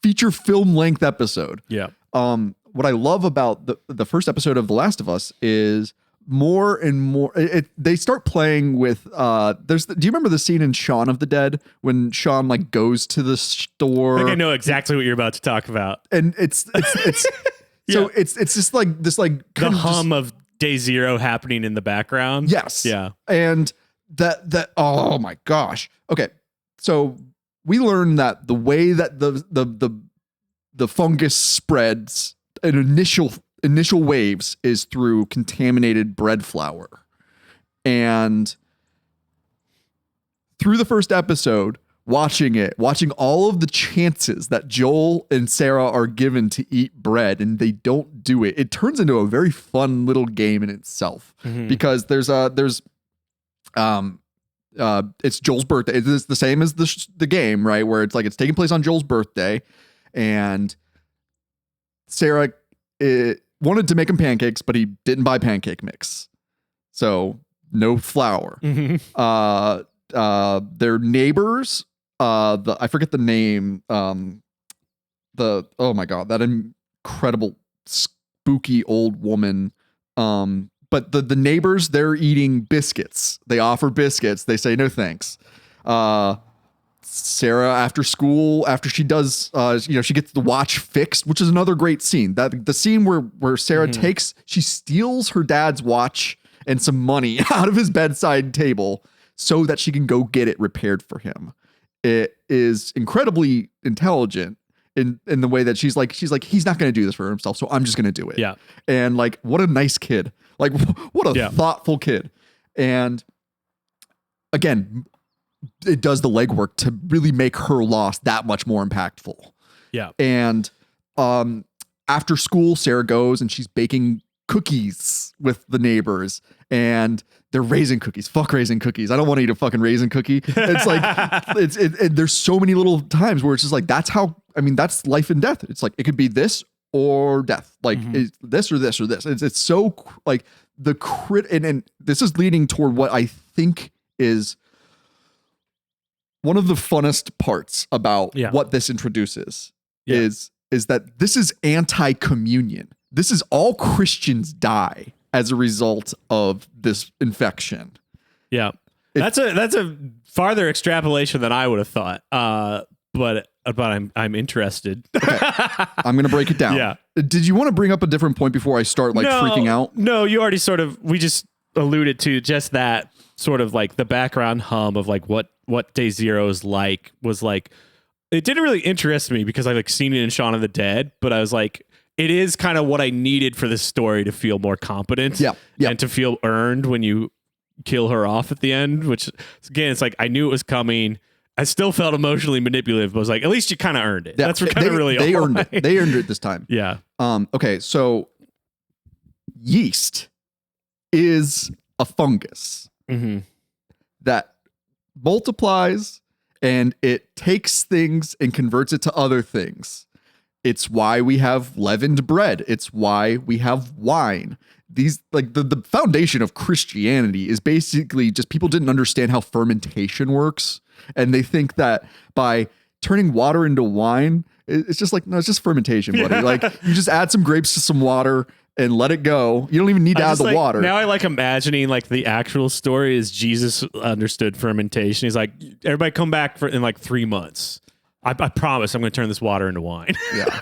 feature film length episode.
Yeah.
What I love about the first episode of The Last of Us is more and more. They start playing with. Do you remember the scene in Shaun of the Dead when Shaun like goes to the store?
I think I know exactly what you're about to talk about.
And it's So it's just like this like
The
kind of
hum of Day Zero happening in the background.
yes.
Yeah.
And that oh my gosh. Okay. So we learned that the way that the fungus spreads in initial waves is through contaminated bread flour. And through the first episode, watching all of the chances that Joel and Sarah are given to eat bread and they don't do it, it turns into a very fun little game in itself. Because it's Joel's birthday. It's the same as the game, right? Where it's like it's taking place on Joel's birthday, and Sarah wanted to make him pancakes, but he didn't buy pancake mix, so no flour. Their neighbors, I forget the name. Oh my god, that incredible spooky old woman. But the neighbors, they're eating biscuits. They offer biscuits. They say no thanks. Sarah, after school, after she does, she gets the watch fixed, which is another great scene. That the scene where Sarah she steals her dad's watch and some money out of his bedside table so that she can go get it repaired for him. It is incredibly intelligent in the way that she's like, he's not going to do this for himself, so I'm just going to do it.
Yeah.
And like, what a nice kid. Like, what a thoughtful kid. And again, it does the legwork to really make her loss that much more impactful.
Yeah.
And after school, Sarah goes and she's baking cookies with the neighbors, and they're raisin cookies. Fuck raisin cookies. I don't want to eat a fucking raisin cookie. It's like, there's so many little times where it's just like, that's life and death. It's like, it could be this or death. Like it's this or this or this. It's so like the and this is leading toward what I think is one of the funnest parts about what this introduces is that this is anti-communion. This is all Christians die as a result of this infection. Yeah. That's
a farther extrapolation than I would have thought. But I'm interested.
Okay. I'm going to break it down.
Yeah.
Did you want to bring up a different point before I start freaking out?
No, you already we just alluded to just that sort of like the background hum of like what Day Zero is like was like, it didn't really interest me because I've like seen it in Shaun of the Dead, but I was like, it is kind of what I needed for this story to feel more competent and to feel earned when you kill her off at the end, which again, it's like, I knew it was coming. I still felt emotionally manipulative, but I was like, at least you kind of earned it. That's kind of really
they earned it. They earned it this time.
Yeah.
Okay. So yeast is a fungus that multiplies and it takes things and converts it to other things. It's why we have leavened bread. It's why we have wine. These like the foundation of Christianity is basically just people didn't understand how fermentation works. And they think that by turning water into wine, it's just like, no, it's just fermentation, buddy. Like you just add some grapes to some water and let it go. You don't even need to add the water.
Now I like imagining like the actual story is Jesus understood fermentation. He's like, everybody come back in like 3 months. I promise I'm going to turn this water into wine.
Yeah.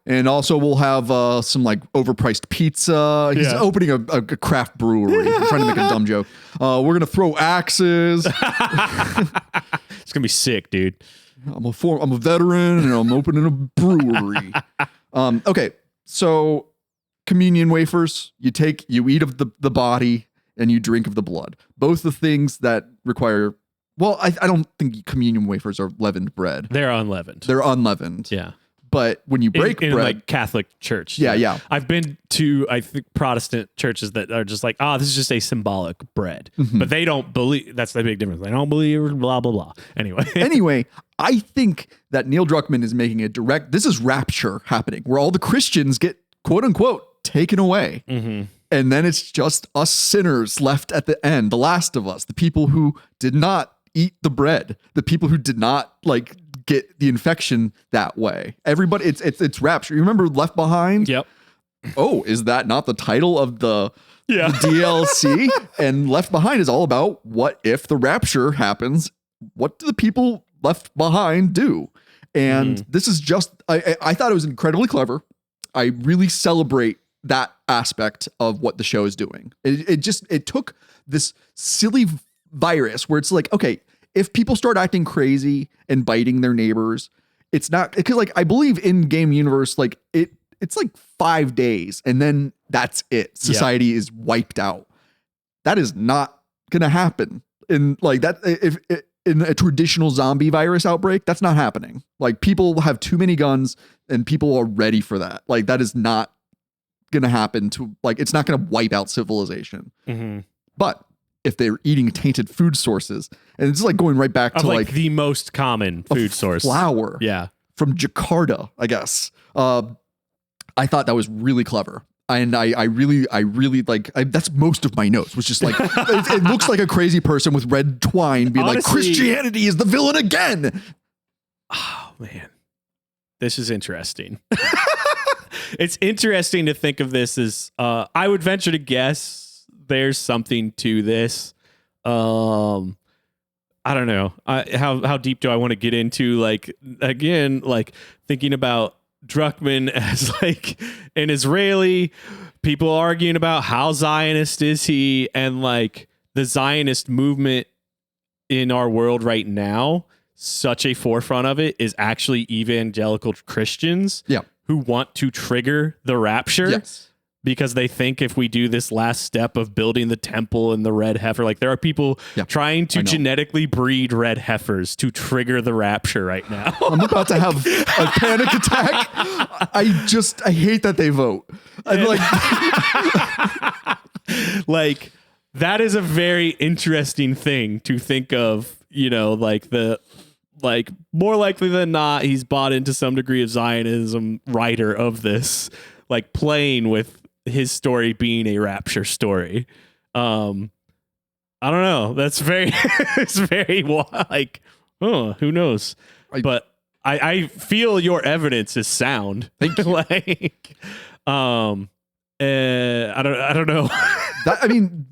And also we'll have some like overpriced pizza. He's opening a craft brewery. I'm trying to make a dumb joke. We're going to throw axes.
It's going to be sick, dude.
I'm a veteran and I'm opening a brewery. Okay. So communion wafers, you eat of the body and you drink of the blood. Both the things that require, well, I don't think communion wafers are leavened bread.
They're unleavened.
Yeah. But when you break bread,
like Catholic church.
Yeah.
I've been to, I think, Protestant churches that are just like, this is just a symbolic bread. But they don't believe, that's the big difference. They don't believe, blah, blah, blah.
Anyway, I think that Neil Druckmann is making this is rapture happening, where all the Christians get, quote unquote, taken away. And then it's just us sinners left at the end, the last of us, the people who did not eat the bread, the people who did not like get the infection that way. Everybody, it's rapture. You remember Left Behind?
Yep.
Oh, is that not the title of the DLC? And Left Behind is all about what if the rapture happens? What do the people left behind do? And this is just, I thought it was incredibly clever. I really celebrate that aspect of what the show is doing. It took this silly virus where it's like, okay, if people start acting crazy and biting their neighbors, it's not, because like I believe in game universe, like it's like 5 days and then that's it. Society is wiped out. That is not gonna happen in like that. If in a traditional zombie virus outbreak, that's not happening. Like people have too many guns and people are ready for that. Like that is not gonna happen to, like, it's not gonna wipe out civilization.
Mm-hmm.
But if they're eating tainted food sources, and it's like going right back to like
the most common food source,
flour, from Jakarta, I guess. I thought that was really clever. And I really like, that's most of my notes, was just like, it looks like a crazy person with red twine being like, Christianity is the villain again.
Oh man, this is interesting. It's interesting to think of this as, I would venture to guess there's something to this. I don't know. How deep do I want to get into, like, again, like thinking about Druckmann as like an Israeli, people arguing about how Zionist is he, and like the Zionist movement in our world right now, such a forefront of it is actually evangelical Christians who want to trigger the rapture because they think if we do this last step of building the temple and the red heifer, like there are people trying to genetically breed red heifers to trigger the rapture right now.
I'm about to have a panic attack. I hate that they vote. I'm like,
like that is a very interesting thing to think of, you know, like more likely than not, he's bought into some degree of Zionism writer of this, like playing with his story being a rapture story. I don't know. That's very, it's very like, oh, who knows? But I feel your evidence is sound.
Thank you.
Like, I don't know.
I mean,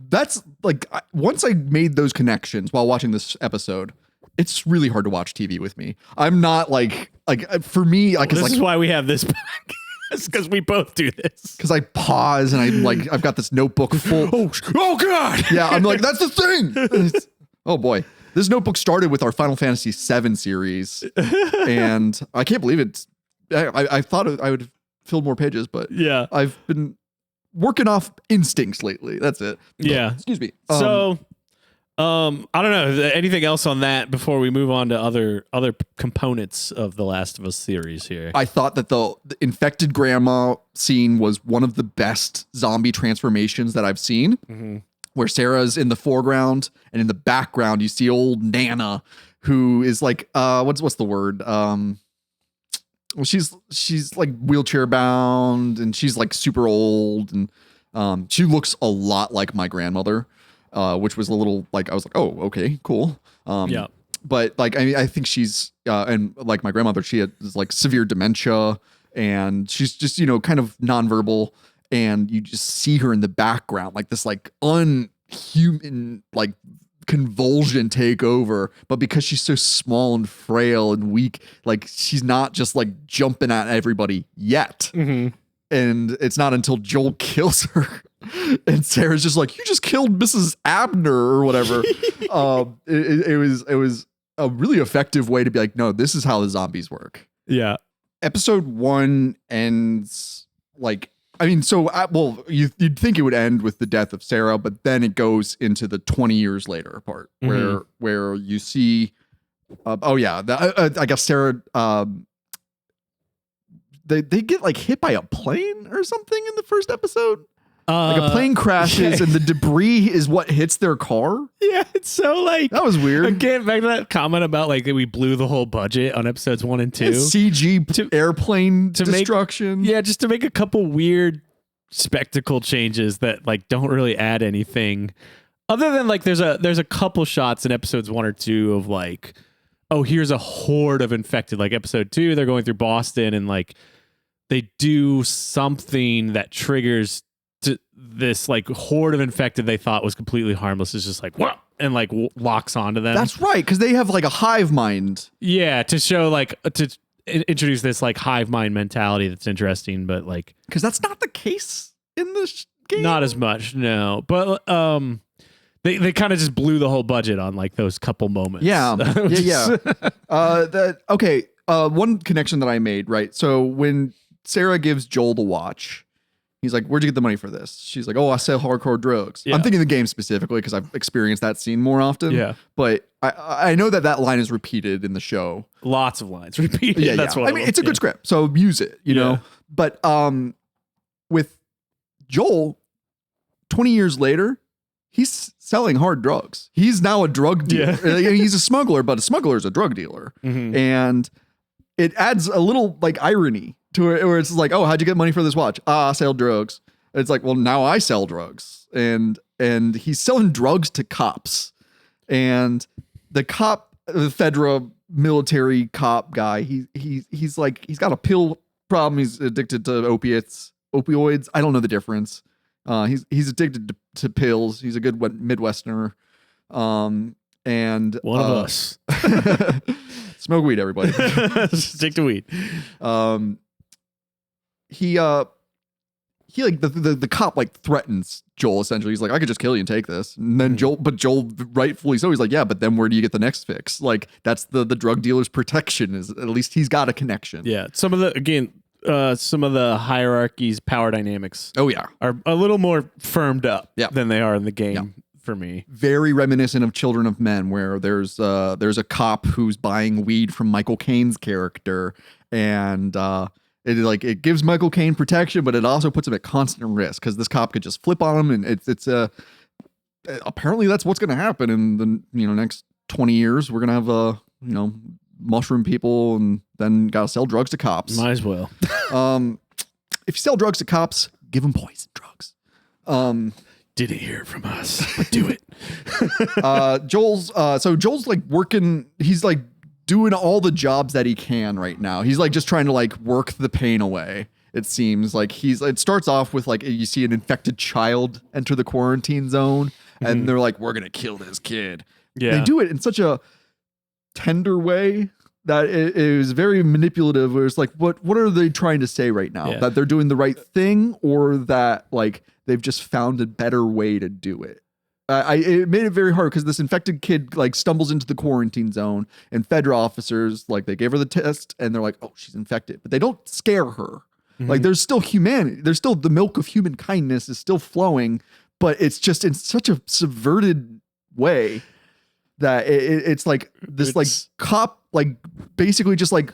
that's like, once I made those connections while watching this episode, it's really hard to watch TV with me. I'm not like for me, like,
this is why we have this podcast. Because we both do this.
Because I pause and I've got this notebook full.
Oh God.
Yeah, I'm like, that's the thing. Oh boy. This notebook started with our Final Fantasy VII series. And I can't believe it. I thought I would fill more pages, but
yeah,
I've been working off instincts lately. That's it.
Yeah.
Excuse me.
I don't know. Anything else on that before we move on to other components of the Last of Us series here?
I thought that the infected grandma scene was one of the best zombie transformations that I've seen, where Sarah's in the foreground and in the background you see old Nana, who is like, what's the word? Well, she's like wheelchair bound and she's like super old, and she looks a lot like my grandmother. Which was a little like, I was like, oh, okay, cool. But like, I think she's, and like my grandmother, she has like severe dementia and she's just, you know, kind of nonverbal, and you just see her in the background, like this like unhuman, like convulsion take over. But because she's so small and frail and weak, like she's not just like jumping at everybody yet. And it's not until Joel kills her and Sarah's just like, you just killed Mrs. Abner or whatever. It was a really effective way to be like, no, this is how the zombies work.
Yeah.
Episode 1 ends like, I mean, so, well, you'd think it would end with the death of Sarah, but then it goes into the 20 years later part where you see, I guess Sarah, they get like hit by a plane or something in the first episode. Like a plane crashes and the debris is what hits their car.
Yeah, it's so like,
that was weird.
Again, back to that comment about like that we blew the whole budget on episodes 1 and 2.
CG airplane destruction.
Just to make a couple weird spectacle changes that like don't really add anything. Other than like there's a couple shots in episodes 1 or 2 of like, oh, here's a horde of infected. Like episode 2, they're going through Boston and like they do something that triggers this like horde of infected they thought was completely harmless is just like, what? And like locks onto them.
That's right, because they have like a hive mind.
Yeah, to show like introduce this like hive mind mentality that's interesting, but like
because that's not the case in this game.
not as much, no. But they kind of just blew the whole budget on like those couple moments.
Yeah, yeah. One connection that I made, right? So when Sarah gives Joel the watch, he's like, "Where'd you get the money for this?" She's like, "Oh, I sell hardcore drugs."
Yeah.
I'm thinking the game specifically because I've experienced that scene more often.
Yeah.
But I know that line is repeated in the show.
Lots of lines repeated.
Yeah,
That's what
I mean, it's a good script, so use it, you know. But with Joel, 20 years later, he's selling hard drugs. He's now a drug dealer.
Yeah.
He's a smuggler, but a smuggler is a drug dealer,
Mhm.
and it adds a little like irony to it, where it's like, "Oh, how'd you get money for this watch?" "Ah, I sell drugs." It's like, well, now I sell drugs, and he's selling drugs to cops, and the cop, the federal military cop guy, he's like, he's got a pill problem. He's addicted to opioids. I don't know the difference. He's addicted to pills. He's a good Midwesterner. And
One of us.
Smoke weed, everybody.
Stick to weed.
He like the cop like threatens Joel essentially. He's like, "I could just kill you and take this." And then Joel rightfully so, he's like, "Yeah, but then where do you get the next fix?" Like that's the drug dealer's protection, is at least he's got a connection.
Yeah. Some of the hierarchies, power dynamics
Oh yeah.
are a little more firmed up
Yeah.
than they are in the game for me.
Very reminiscent of Children of Men, where there's a cop who's buying weed from Michael Caine's character, and it gives Michael Caine protection, but it also puts him at constant risk because this cop could just flip on him, and it's apparently that's what's going to happen in the next 20 years. We're going to have mushroom people, and then got to sell drugs to cops.
Might as well.
If you sell drugs to cops, give them poison drugs.
Didn't hear it from us, but do it.
Joel's like working. He's like doing all the jobs that he can right now. He's like just trying to like work the pain away. It seems like it starts off with like, you see an infected child enter the quarantine zone, and they're like, "We're gonna kill this kid."
Yeah.
They do it in such a tender way that it is very manipulative, where it's like, what are they trying to say right now?
Yeah.
That they're doing the right thing, or that like they've just found a better way to do it? It made it very hard because this infected kid like stumbles into the quarantine zone, and federal officers, like, they gave her the test and they're like, "Oh, she's infected," but they don't scare her. Like, there's still humanity. There's still the milk of human kindness is still flowing, but it's just in such a subverted way that it's like this like cop like basically just like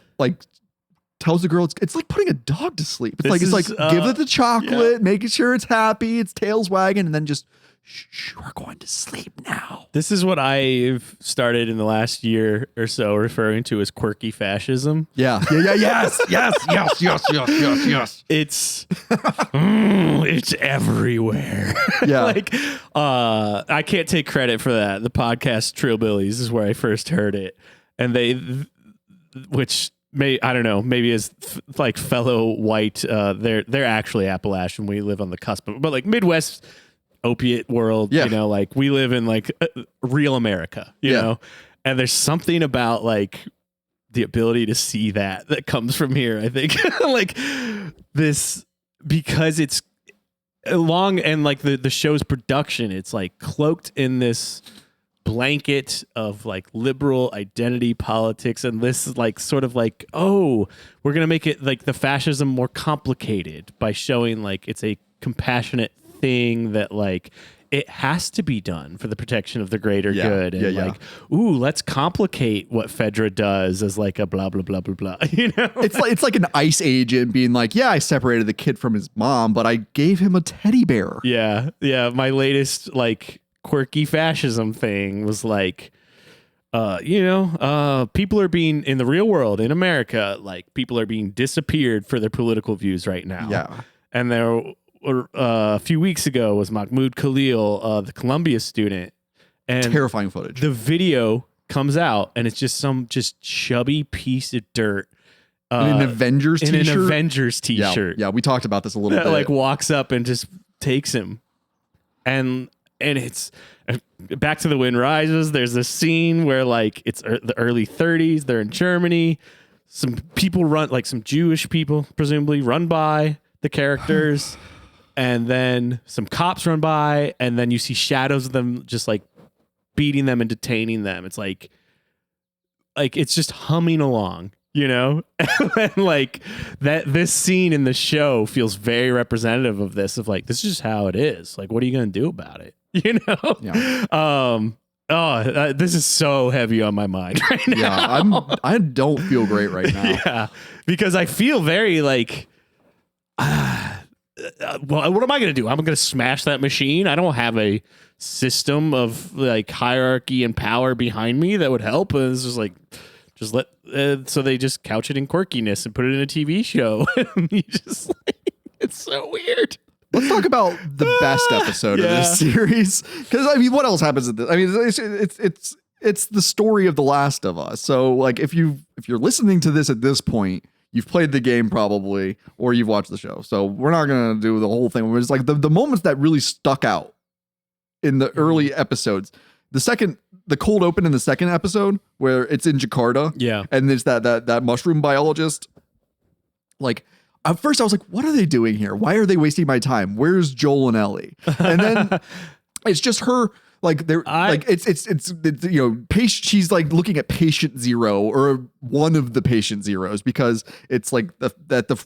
tells the girl it's like putting a dog to sleep. It's like give it the chocolate, making sure it's happy, its tail's wagging, and then just shh, we're going to sleep now.
This is what I've started in the last year or so referring to as quirky fascism.
Yes.
It's everywhere.
Yeah.
Like, I can't take credit for that. The podcast Trillbillies is where I first heard it, and I don't know, maybe as like fellow white, they're actually Appalachian. We live on the cusp, but like Midwest opiate world, like we live in like real America, you know, and there's something about like the ability to see that comes from here. I think like this, because it's long, and like the show's production, it's like cloaked in this blanket of like liberal identity politics, and this is like sort of like, oh, we're gonna make it like the fascism more complicated by showing like it's a compassionate thing that like it has to be done for the protection of the greater good, and like, ooh, let's complicate what Fedra does as like a blah blah blah blah blah. You know,
it's like an ICE agent being like, "Yeah, I separated the kid from his mom, but I gave him a teddy bear."
Yeah. My latest like quirky fascism thing was like, people are being, in the real world in America, like people are being disappeared for their political views right now.
Yeah,
and there. A few weeks ago was Mahmoud Khalil, the Columbia student, and
terrifying footage.
The video comes out, and it's just some chubby piece of dirt
in an Avengers t-shirt. Yeah, we talked about this a little bit.
Like walks up and just takes him, and it's back to The Wind Rises. There's this scene where like it's the early 30s. They're in Germany. some people run, like some Jewish people presumably run by the characters, and then some cops run by, and then you see shadows of them just like beating them and detaining them. It's like it's just humming along, you know? And like this scene in the show feels very representative of this, of like, this is just how it is. Like, what are you going to do about it? You know?
Yeah.
This is so heavy on my mind right now.
Yeah, I don't feel great right now.
Yeah, because I feel very like, well, what am I going to do? I'm going to smash that machine. I don't have a system of like hierarchy and power behind me that would help. And it's just like, just let. So they just couch it in quirkiness and put it in a TV show. You just like, it's so weird.
Let's talk about the best episode of this series, because I mean, what else happens in this? I mean, it's the story of The Last of Us. So like, if you're listening to this at this point, you've played the game probably, or you've watched the show. So we're not gonna do the whole thing. It's like the moments that really stuck out in the early episodes. The cold open in the second episode where it's in Jakarta.
Yeah,
and there's that mushroom biologist. Like, at first I was like, what are they doing here? Why are they wasting my time? Where's Joel and Ellie? And then it's just her. Like it's you know, she's like looking at patient zero, or one of the patient zeros, because it's like the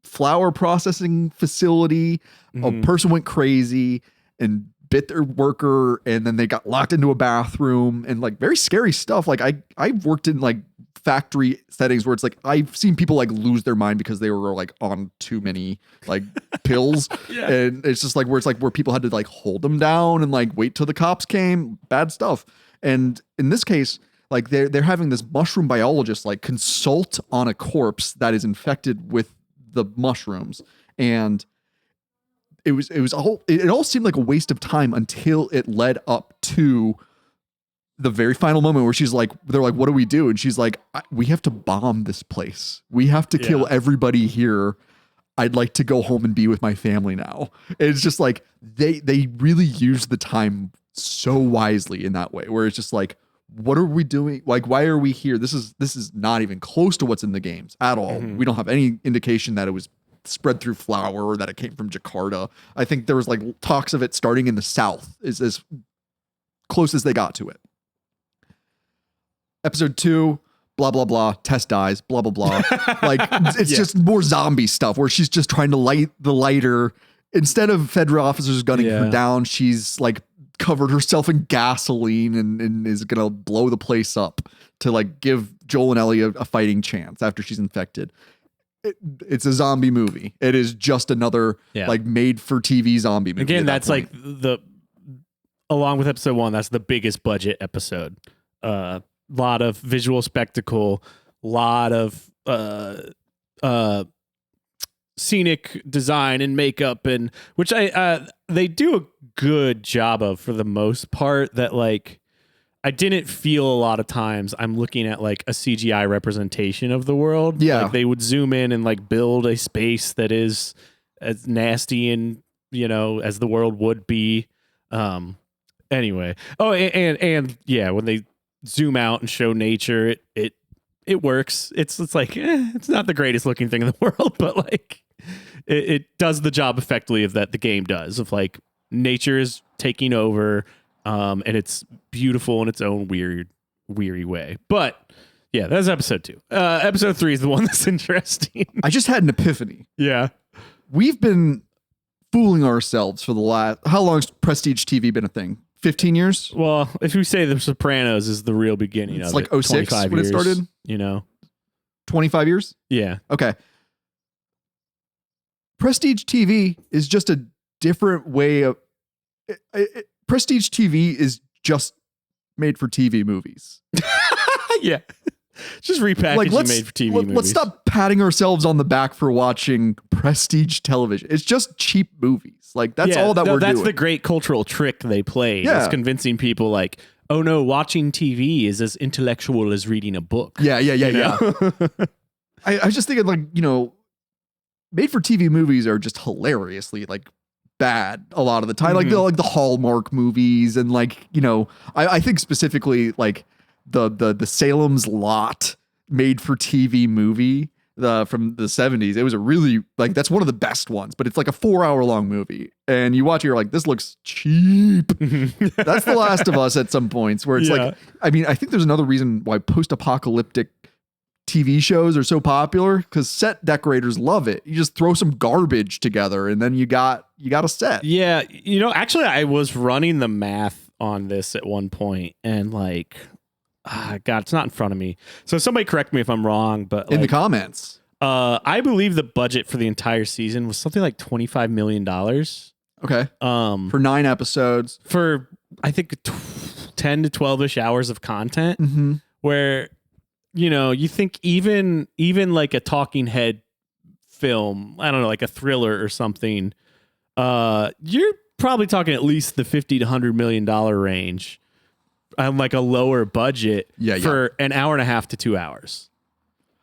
flower processing facility, a person went crazy and bit their worker, and then they got locked into a bathroom, and like very scary stuff. Like I've worked in like factory settings where it's like I've seen people like lose their mind because they were like on too many like pills. And it's just like where people had to like hold them down and like wait till the cops came. Bad stuff. And in this case, like they're having this mushroom biologist like consult on a corpse that is infected with the mushrooms. And it all seemed like a waste of time until it led up to the very final moment where they're like, what do we do? And she's like, we have to bomb this place. We have to kill everybody here. I'd like to go home and be with my family now. It's just like, they really use the time so wisely in that way, where it's just like, what are we doing? Like, why are we here? This is not even close to what's in the games at all. We don't have any indication that it was spread through flour or that it came from Jakarta. I think there was like talks of it starting in the South, is as close as they got to it. Episode 2, blah, blah, blah. Tess dies, blah, blah, blah. Like, it's just more zombie stuff where she's just trying to light the lighter. Instead of federal officers gunning her down, she's like covered herself in gasoline and is going to blow the place up to like give Joel and Ellie a fighting chance after she's infected. It's a zombie movie. It is just another like made for TV zombie movie.
Again, that's like along with episode 1, that's the biggest budget episode. Lot of visual spectacle, lot of scenic design and makeup, and which they do a good job of for the most part. That like I didn't feel a lot of times I'm looking at like a CGI representation of the world.
Yeah,
like they would zoom in and like build a space that is as nasty and, you know, as the world would be. Anyway, and yeah, when they zoom out and show nature, it works. It's like it's not the greatest looking thing in the world, but like it does the job effectively of that the game does, of like nature is taking over, and it's beautiful in its own weary way. But yeah, that's episode 2. Episode 3 is the one that's interesting.
I just had an epiphany.
Yeah,
we've been fooling ourselves for the last, how long has Prestige TV been a thing? 15 years?
Well, if we say The Sopranos is the real beginning of it.
It's like 06 when it started?
You know?
25 years?
Yeah.
Okay. Prestige TV is just a different way of... Prestige TV is just made for TV movies.
Yeah. Just repackaging
like,
made for TV movies.
Let's stop patting ourselves on the back for watching prestige television. It's just cheap movies. Like, that's all that we're doing.
That's the great cultural trick they played.
Yeah.
Is convincing people like, oh no, watching TV is as intellectual as reading a book.
Yeah. I was just thinking, like, you know, made for TV movies are just hilariously like bad a lot of the time.
Mm-hmm.
Like the Hallmark movies, and like, you know, I think specifically like the Salem's Lot made for TV movie from the 70s. It was a really like that's one of the best ones, but it's like a 4-hour long movie. And you watch it, you're like, this looks cheap. That's The Last of Us at some points where it's like, I mean, I think there's another reason why post-apocalyptic TV shows are so popular because set decorators love it. You just throw some garbage together and then you got a set.
Yeah. Actually, I was running the math on this at one point and like, God, it's not in front of me. So somebody correct me if I'm wrong, but
in the comments.
I believe the budget for the entire season was something like $25 million.
Okay. For 9 episodes.
For, I think, 10 to 12-ish hours of content where, you think even like a talking head film, I don't know, like a thriller or something, you're probably talking at least the $50 to $100 million range on like a lower budget for an hour and a half to 2 hours.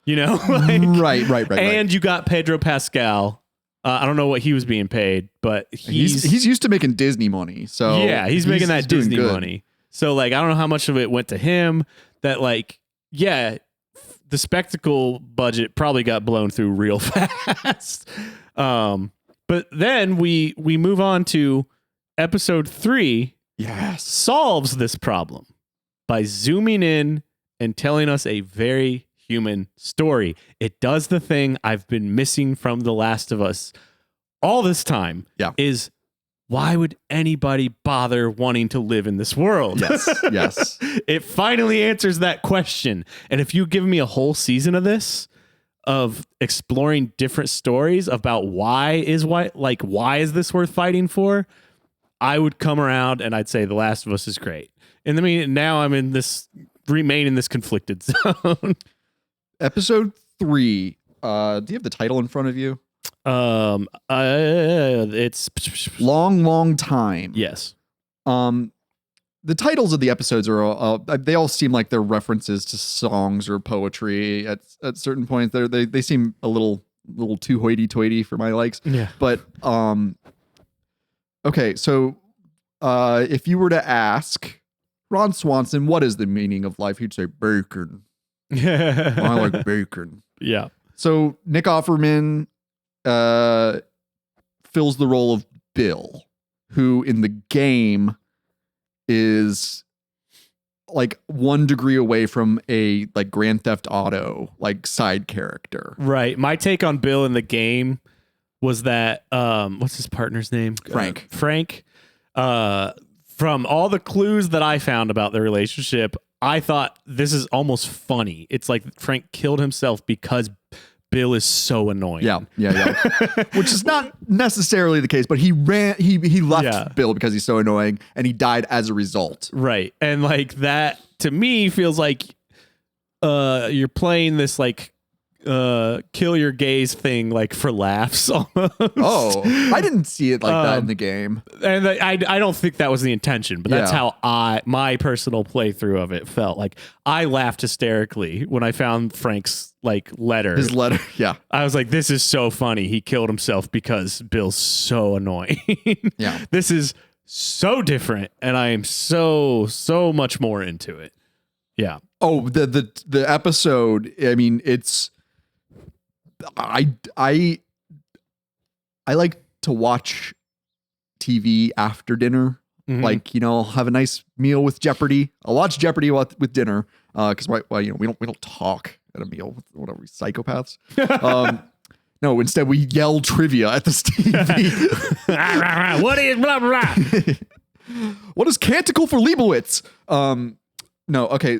Like, right. And you got Pedro Pascal. I don't know what he was being paid, but he's
used to making Disney money. So
yeah, he's making that Disney money. So like, I don't know how much of it went to him. That like, yeah, the spectacle budget probably got blown through real fast. But then we move on to episode 3.
Yes,
solves this problem by zooming in and telling us a very human story. It does the thing I've been missing from The Last of Us all this time.
Yeah.
Is why would anybody bother wanting to live in this world?
Yes.
It finally answers that question. And if you give me a whole season of this, of exploring different stories about why is this worth fighting for, I would come around and I'd say The Last of Us is great. And I mean, now I'm in this, remain in this conflicted zone. Episode
3. Do you have the title in front of you?
It's
long time.
Yes.
The titles of the episodes are they all seem like they're references to songs or poetry at certain points. They seem a little too hoity-toity for my likes.
Yeah.
But okay, so if you were to ask Ron Swanson, what is the meaning of life? He'd say bacon. I like bacon.
Yeah.
So Nick Offerman fills the role of Bill, who in the game is like 1 degree away from a like Grand Theft Auto like side character.
Right. My take on Bill in the game was that what's his partner's name?
Frank.
Frank. From all the clues that I found about their relationship, I thought this is almost funny. It's like Frank killed himself because Bill is so annoying.
Yeah. Which is not necessarily the case, but he left Bill because he's so annoying and he died as a result.
Right. And like that to me feels like you're playing this like kill your gays thing like for laughs almost.
Oh, I didn't see it like that in the game.
And I don't think that was the intention, but that's how my personal playthrough of it felt. Like I laughed hysterically when I found Frank's like letter.
His letter, yeah.
I was like, this is so funny. He killed himself because Bill's so annoying.
Yeah.
This is so different and I am so much more into it. Yeah.
Oh, the episode, I mean, it's I like to watch TV after dinner.
Mm-hmm.
Like, I'll have a nice meal with Jeopardy. I'll watch Jeopardy with dinner. Cause we don't talk at a meal with whatever psychopaths. No, instead we yell trivia at the TV.
What is blah, blah, blah?
What is Canticle for Leibowitz? No. Okay.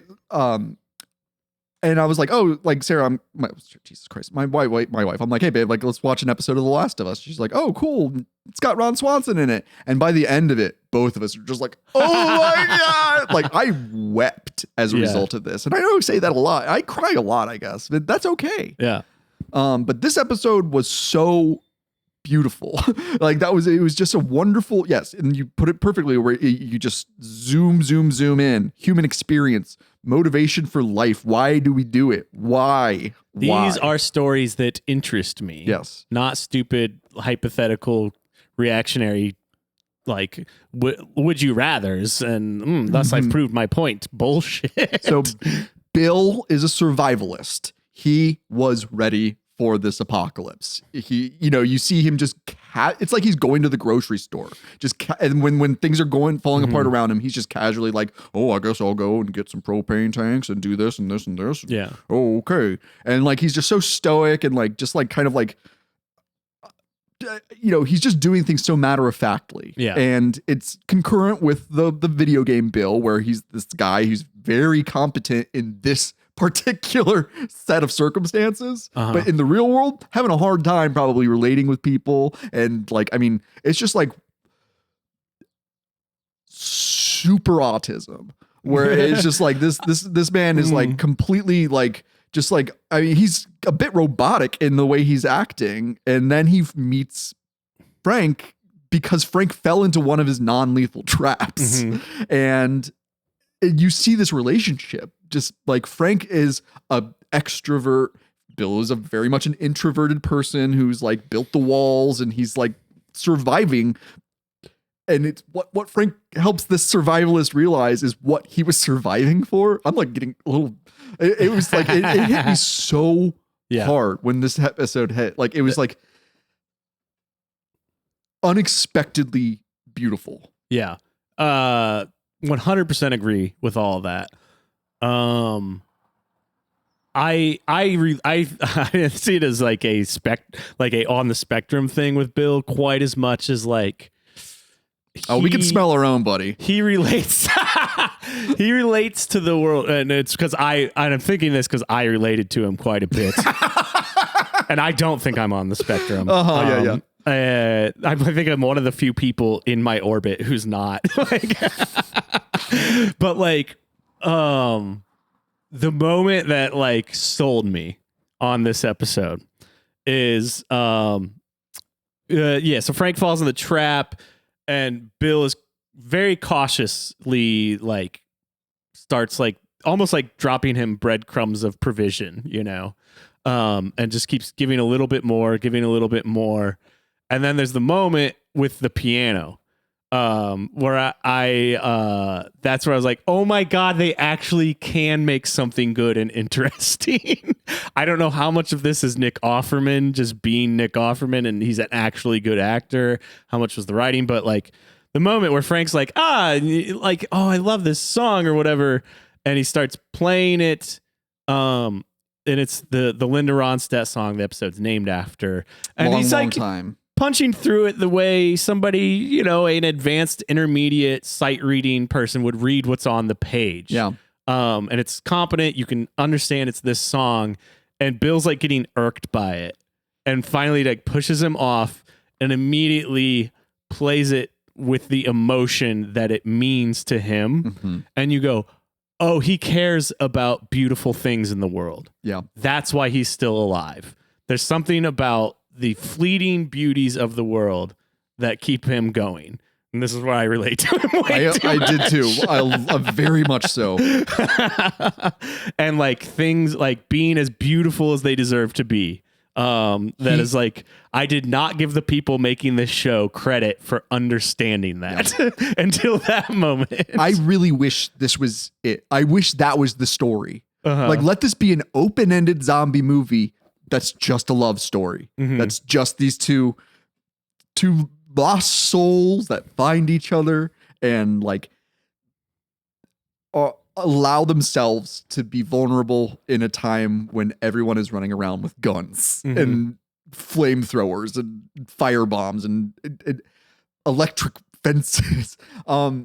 And I was like, oh, like Sarah, Jesus Christ, my wife. I'm like, hey babe, like let's watch an episode of The Last of Us. She's like, oh, cool. It's got Ron Swanson in it. And by the end of it, both of us are just like, oh my God. Like I wept as a result of this. And I know I say that a lot. I cry a lot, I guess, but that's okay.
Yeah.
But this episode was so beautiful. Like it was just a wonderful, yes. And you put it perfectly where you just zoom in, human experience, motivation for life. Why do we do it? Why?
These are stories that interest me.
Yes.
Not stupid, hypothetical, reactionary, like, would you rathers? And thus I've proved my point. Bullshit.
So Bill is a survivalist. He was ready for this apocalypse. You see him just it's like he's going to the grocery store. And when things are falling apart around him, he's just casually like, "Oh, I guess I'll go and get some propane tanks and do this and this and this."
Yeah.
Oh, okay. And like he's just so stoic and like just like kind of like he's just doing things so matter of factly.
Yeah.
And it's concurrent with the video game Bill, where he's this guy who's very competent in this particular set of circumstances, but in the real world, having a hard time probably relating with people. And like, I mean, it's just like super autism, where it's just like this man is like completely like, just like, I mean, he's a bit robotic in the way he's acting. And then he meets Frank because Frank fell into one of his non-lethal traps. And you see this relationship, just like Frank is a extrovert. Bill is a very much an introverted person who's like built the walls and he's like surviving. And it's what Frank helps this survivalist realize is what he was surviving for. I'm like getting a little, it was like, it hit me so hard when this episode hit. Like, it was like unexpectedly beautiful.
Yeah. 100% agree with all of that. I didn't see it as like a on the spectrum thing with Bill quite as much as like,
we can smell our own, buddy.
He relates. He relates to the world, and it's because I'm thinking this because I related to him quite a bit, and I don't think I'm on the spectrum.
Yeah.
I think I'm one of the few people in my orbit who's not. But like, the moment that like sold me on this episode is, so Frank falls in the trap. And Bill is very cautiously like starts like almost like dropping him breadcrumbs of provision, and just keeps giving a little bit more. And then there's the moment with the piano, where I that's where I was like, oh my God, they actually can make something good and interesting. I don't know how much of this is Nick Offerman just being Nick Offerman and he's an actually good actor. How much was the writing? But like the moment where Frank's like, like, oh, I love this song or whatever. And he starts playing it. And it's the Linda Ronstadt song the episode's named after. And he's like punching through it the way somebody, an advanced intermediate sight reading person would read what's on the page.
Yeah.
And it's competent. You can understand it's this song. And Bill's like getting irked by it. And finally like pushes him off and immediately plays it with the emotion that it means to him. And you go, oh, he cares about beautiful things in the world. Yeah. That's why he's still alive. There's something about the fleeting beauties of the world that keep him going. And this is why I relate to him
I did too. I very much so.
And like things like being as beautiful as they deserve to be. Is like, I did not give the people making this show credit for understanding that until that moment.
I really wish this was it. I wish that was the story. Like, let this be an open-ended zombie movie that's just a love story. That's just these two lost souls that find each other and like allow themselves to be vulnerable in a time when everyone is running around with guns and flamethrowers and fire bombs and electric fences. A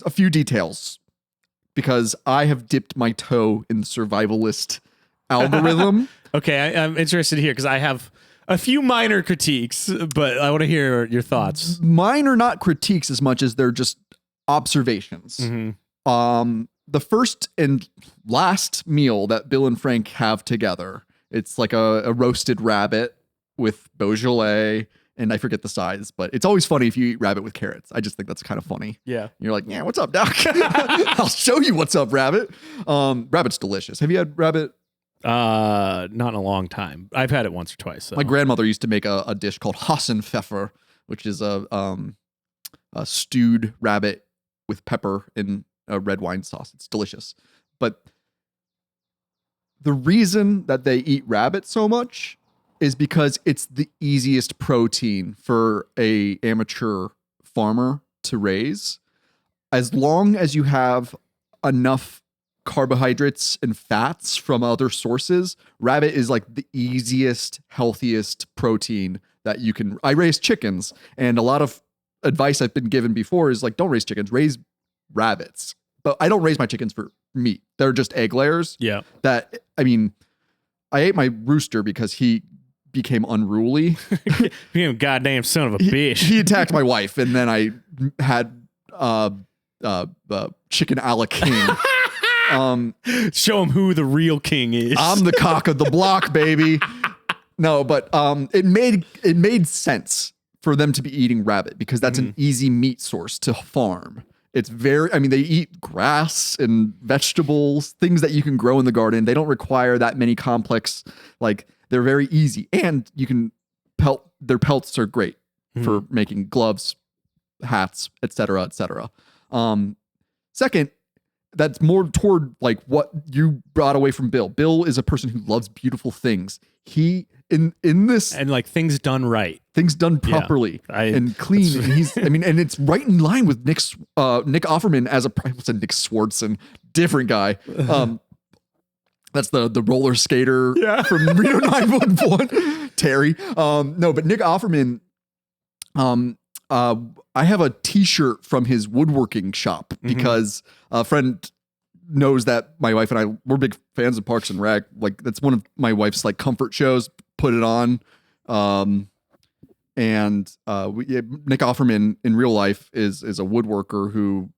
few details, because I have dipped my toe in the survivalist algorithm.
Okay, I'm interested here because I have a few minor critiques, but I want to hear your thoughts.
Mine are not critiques as much as they're just observations. The first and last meal that Bill and Frank have together, it's like a roasted rabbit with Beaujolais, and I forget the size, but it's always funny if you eat rabbit with carrots. I just think that's kind of funny.
Yeah.
You're like, yeah, what's up, Doc? I'll show you what's up, rabbit. Rabbit's delicious. Have you had rabbit?
Not in a long time. I've had it once or twice. So.
My grandmother used to make a dish called Hassenpfeffer, which is a stewed rabbit with pepper in a red wine sauce. It's delicious. But the reason that they eat rabbit so much is because it's the easiest protein for a amateur farmer to raise. As long as you have enough carbohydrates and fats from other sources, rabbit is like the easiest, healthiest protein that you can. I raise chickens, and a lot of advice I've been given before is like, don't raise chickens, raise rabbits. But I don't raise my chickens for meat. They're just egg layers.
Yeah.
That, I mean, I ate my rooster because he became unruly.
Being a goddamn son of a bitch.
He attacked my wife, and then I had chicken a la king.
Show him who the real king is.
I'm the cock of the block, baby. No, but it made sense for them to be eating rabbit because that's an easy meat source to farm. It's they eat grass and vegetables, things that you can grow in the garden. They don't require that many complex, like they're very easy. And you can their pelts are great for making gloves, hats, etc., etc. Second, that's more toward like what you brought away from Bill. Bill is a person who loves beautiful things. He in this
and like things done right,
things done properly and clean. And and it's right in line with Nick Offerman as what's Nick Swartzen, different guy. That's the roller skater from Reno 911, Terry. No, but Nick Offerman. I have a T-shirt from his woodworking shop because a friend knows that my wife and I, we're big fans of Parks and Rec. Like that's one of my wife's like comfort shows. Put it on, Nick Offerman in real life is a woodworker who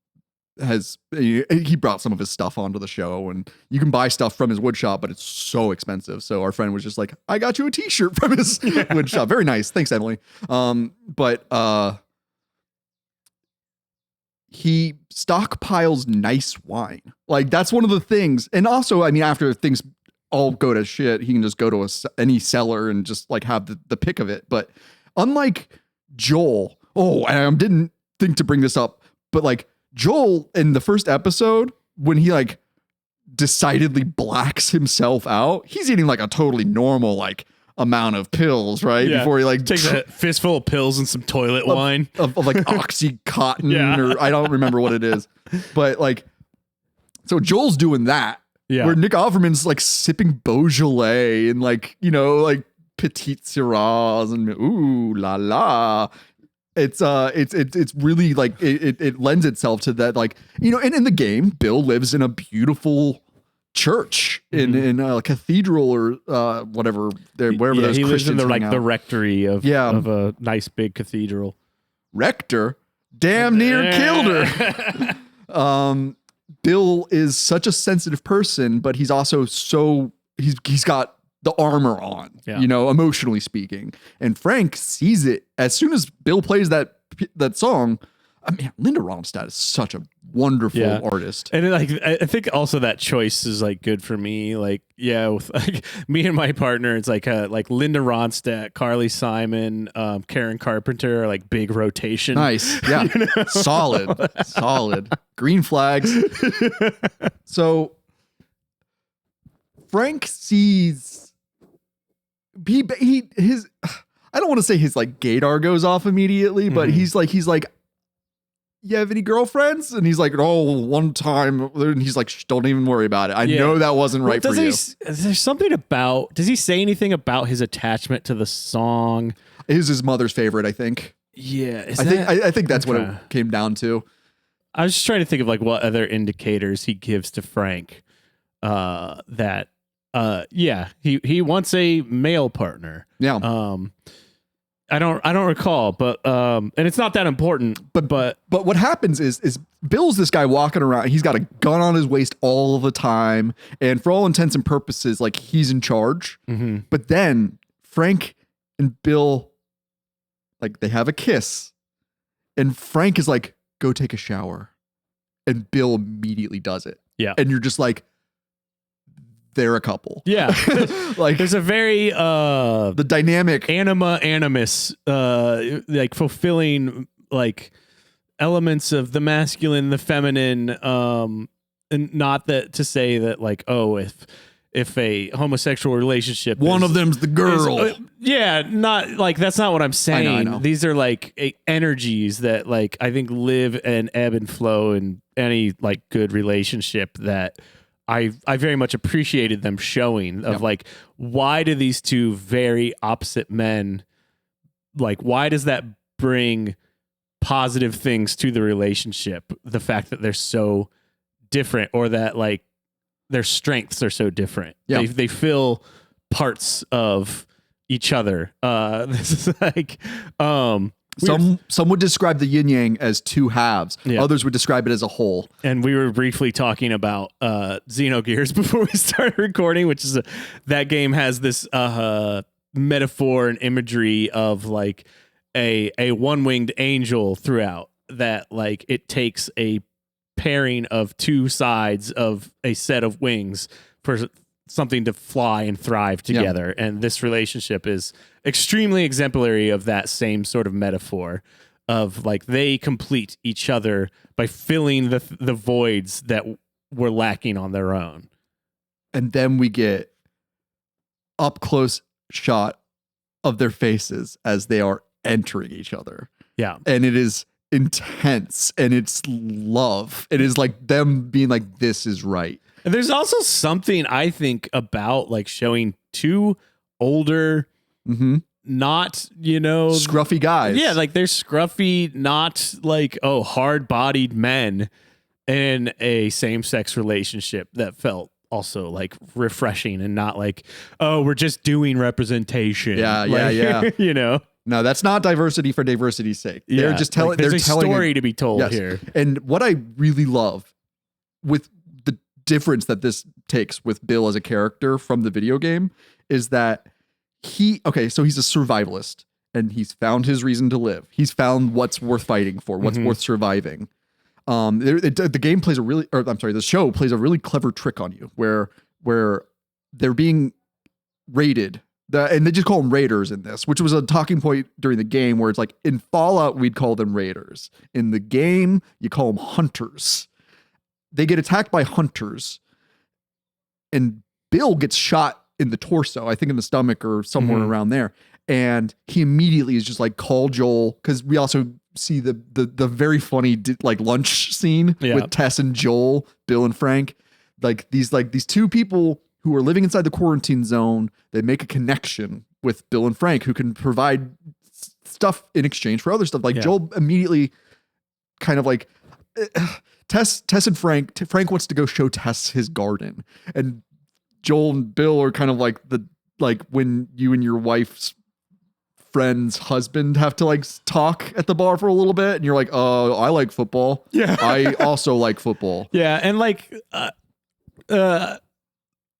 he brought some of his stuff onto the show, and you can buy stuff from his wood shop, but it's so expensive. So our friend was just like, "I got you a T-shirt from his wood shop. Very nice, thanks, Emily." But he stockpiles nice wine. Like that's one of the things. And also, I mean, after things all go to shit, he can just go to any cellar and just like have the pick of it. But unlike Joel, I didn't think to bring this up, but like Joel in the first episode, when he like decidedly blacks himself out, he's eating like a totally normal like amount of pills, right?
Yeah.
Before he like
takes a fistful of pills and some toilet wine
of like Oxycontin or I don't remember what it is. But like, so Joel's doing that.
Yeah.
Where Nick Offerman's like sipping Beaujolais and like, like Petite Syrahs and ooh la la. It's really like it lends itself to that, like, and in the game, Bill lives in a beautiful church in a cathedral or whatever wherever those
he lives in
Christians
the rectory of a nice big cathedral.
Rector damn near killed her. Bill is such a sensitive person, but he's also he's got the armor on, emotionally speaking. And Frank sees it as soon as Bill plays that song. I mean, Linda Ronstadt is such a wonderful artist. And
like, I think also that choice is like good for me. Like, with like me and my partner, it's like Linda Ronstadt, Carly Simon, Karen Carpenter are like big rotation.
Nice. Yeah. Solid. Green flags. So Frank sees his I don't want to say his like gaydar goes off immediately, but he's like, you have any girlfriends? And he's like, one time. And he's like, don't even worry about it. I know that wasn't right for you.
Is there something about, does he say anything about his attachment to the song?
It was his mother's favorite, I think.
Yeah.
I think that's what it came down to.
I was just trying to think of like what other indicators he gives to Frank that he wants a male partner.
Yeah.
I don't recall, but and it's not that important. But
what happens is Bill's this guy walking around. He's got a gun on his waist all the time, and for all intents and purposes, like he's in charge. But then Frank and Bill, like they have a kiss, and Frank is like, "Go take a shower," and Bill immediately does it.
Yeah,
and you're just like, they're a couple.
Yeah.
Like
there's a very
the dynamic
animus like fulfilling like elements of the masculine, the feminine, and not that to say that like, if if a homosexual relationship
One
is-
of them's the girl.
yeah, not like that's not what I'm saying.
I know.
These are like energies that like I think live and ebb and flow in any like good relationship that I very much appreciated them showing of like why do these two very opposite men like why does that bring positive things to the relationship, the fact that they're so different or that like their strengths are so different.
Yeah.
They fill parts of each other. This is like
Some would describe the yin yang as two halves.
Yeah.
Others would describe it as a whole.
and we were briefly talking about Xenogears before we started recording, which is that game has this metaphor and imagery of like a one-winged angel throughout that like it takes a pairing of two sides of a set of wings for something to fly and thrive together. And this relationship is extremely exemplary of that same sort of metaphor of like they complete each other by filling the voids that were lacking on their own.
And then we get up close shot of their faces as they are entering each other.
Yeah.
And it is intense and it's love. It is like them being like, this is right.
And there's also something I think about like showing two older, not, you know,
Scruffy guys.
yeah, like they're scruffy, not like, oh, hard bodied men in a same sex relationship that felt also like refreshing and not like, oh, we're just doing representation.
Yeah,
Like,
yeah.
you know,
No, that's not diversity for diversity's sake. They're
Yeah,
just telling.
like, there's
they're
a
telling
story to be told
Yes.
here.
And what I really love with the difference that this takes with Bill as a character from the video game is that he's a survivalist and he's found his reason to live. He's found what's worth fighting for, what's worth surviving. The game plays the show plays a really clever trick on you where they're being raided. And they just call them raiders in this, which was a talking point during the game where it's like in Fallout, we'd call them raiders. In the game, you call them hunters. They get attacked by hunters and Bill gets shot in the torso, I think in the stomach or somewhere around there. And he immediately is just like, call Joel. Cause we also see the very funny like lunch scene with Tess and Joel, Bill and Frank, like these two people who are living inside the quarantine zone. They make a connection with Bill and Frank who can provide stuff in exchange for other stuff. Like Joel immediately kind of like Tess and Frank wants to go show Tess his garden. And Joel and Bill are kind of like when you and your wife's friend's husband have to like talk at the bar for a little bit. And you're like, oh, I like football. Yeah. I also like football.
Yeah. And like,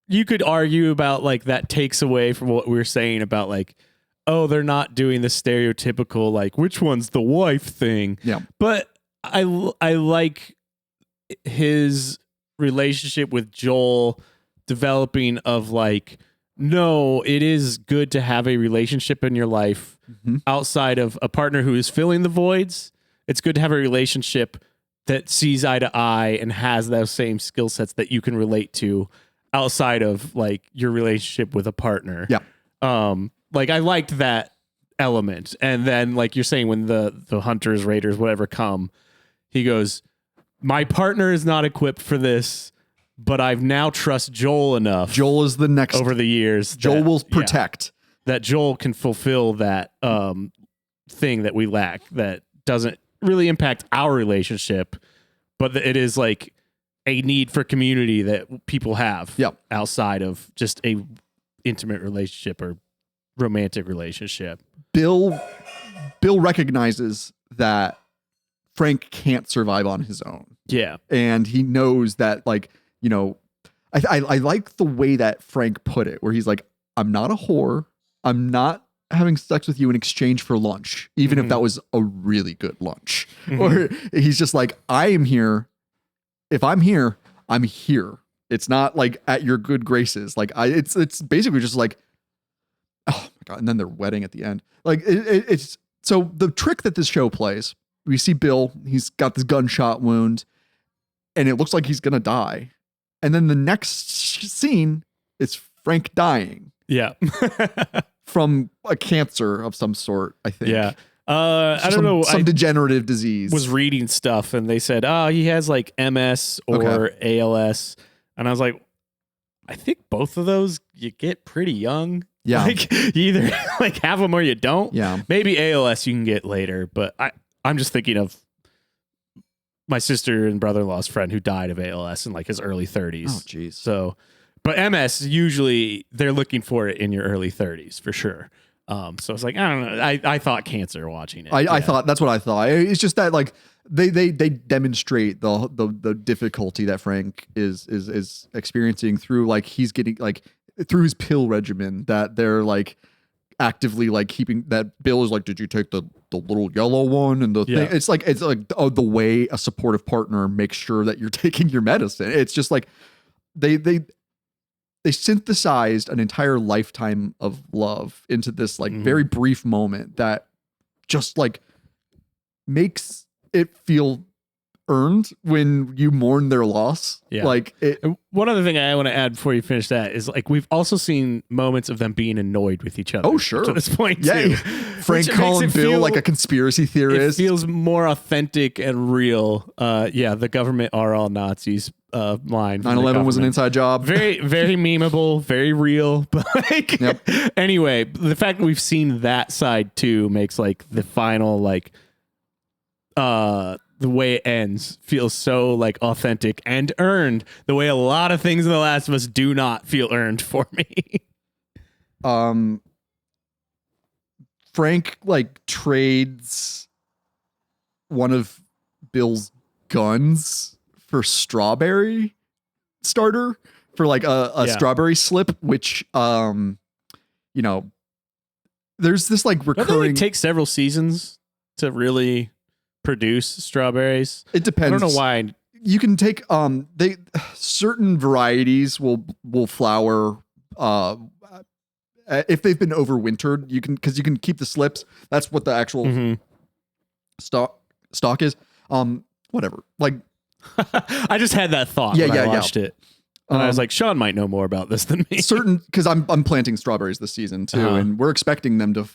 you could argue about like that takes away from what we were saying about like, oh, they're not doing the stereotypical like which one's the wife thing.
Yeah.
But I like his relationship with Joel developing of like, no, it is good to have a relationship in your life outside of a partner who is filling the voids. It's good to have a relationship that sees eye to eye and has those same skill sets that you can relate to outside of like your relationship with a partner.
Yeah.
Like I liked that element. And then like you're saying when the hunters, raiders, whatever come, he goes, my partner is not equipped for this, but I've now trust Joel enough.
Joel is the next
over the years.
Joel will protect.
That Joel can fulfill that thing that we lack that doesn't really impact our relationship, but it is like a need for community that people have outside of just a intimate relationship or romantic relationship.
Bill recognizes that Frank can't survive on his own.
Yeah.
And he knows that like, you know, I like the way that Frank put it where he's like, I'm not a whore. I'm not having sex with you in exchange for lunch, even if that was a really good lunch. Or he's just like, I am here. If I'm here, I'm here. It's not like at your good graces. Like it's basically just like, oh my God. And then they're wedding at the end. Like it's so the trick that this show plays, we see Bill, he's got this gunshot wound and it looks like he's going to die. And then the next scene, is Frank dying
Yeah.
from a cancer of some sort, I think.
Yeah. I don't know.
Some degenerative disease.
Was reading stuff and they said, oh, he has like MS or ALS. And I was like, I think both of those you get pretty young.
Yeah.
Like you either like have them or you don't.
Yeah.
Maybe ALS you can get later, but I'm just thinking of my sister and brother-in-law's friend who died of ALS in like his early 30s.
Oh, jeez.
So, but MS, usually they're looking for it in your early 30s for sure. So it's like, I don't know. I thought cancer watching it.
I thought that's what I thought. It's just that like they demonstrate the difficulty that Frank is experiencing through like he's getting like through his pill regimen that they're like actively like keeping that Bill is like, did you take the little yellow one and the thing? It's like the way a supportive partner makes sure that you're taking your medicine. It's just like they synthesized an entire lifetime of love into this like very brief moment that just like makes it feel earned when you mourn their loss.
Yeah.
Like it,
one other thing I want to add before you finish that is like we've also seen moments of them being annoyed with each other.
Oh, sure.
To this point,
yeah,
too.
Frank calling Bill like a conspiracy
It
theorist.
feels more authentic and real. Yeah, the government are all Nazis. Line.
9/11 was an inside job.
Very, very memeable, very real. But like, anyway, the fact that we've seen that side too makes like the final like, the way it ends feels so like authentic and earned. The way a lot of things in The Last of Us do not feel earned for me.
Frank like trades one of Bill's guns for strawberry starter for like a strawberry slip, which you know, there's this like recurring.
It takes several seasons to really produce strawberries.
It depends.
I don't know why.
You can take they certain varieties will flower if they've been overwintered. You can keep the slips. That's what the actual stock is. Whatever. Like
I just had that thought when I watched it. And I was like, Sean might know more about this than me.
Certain, because I'm planting strawberries this season too, and we're expecting them to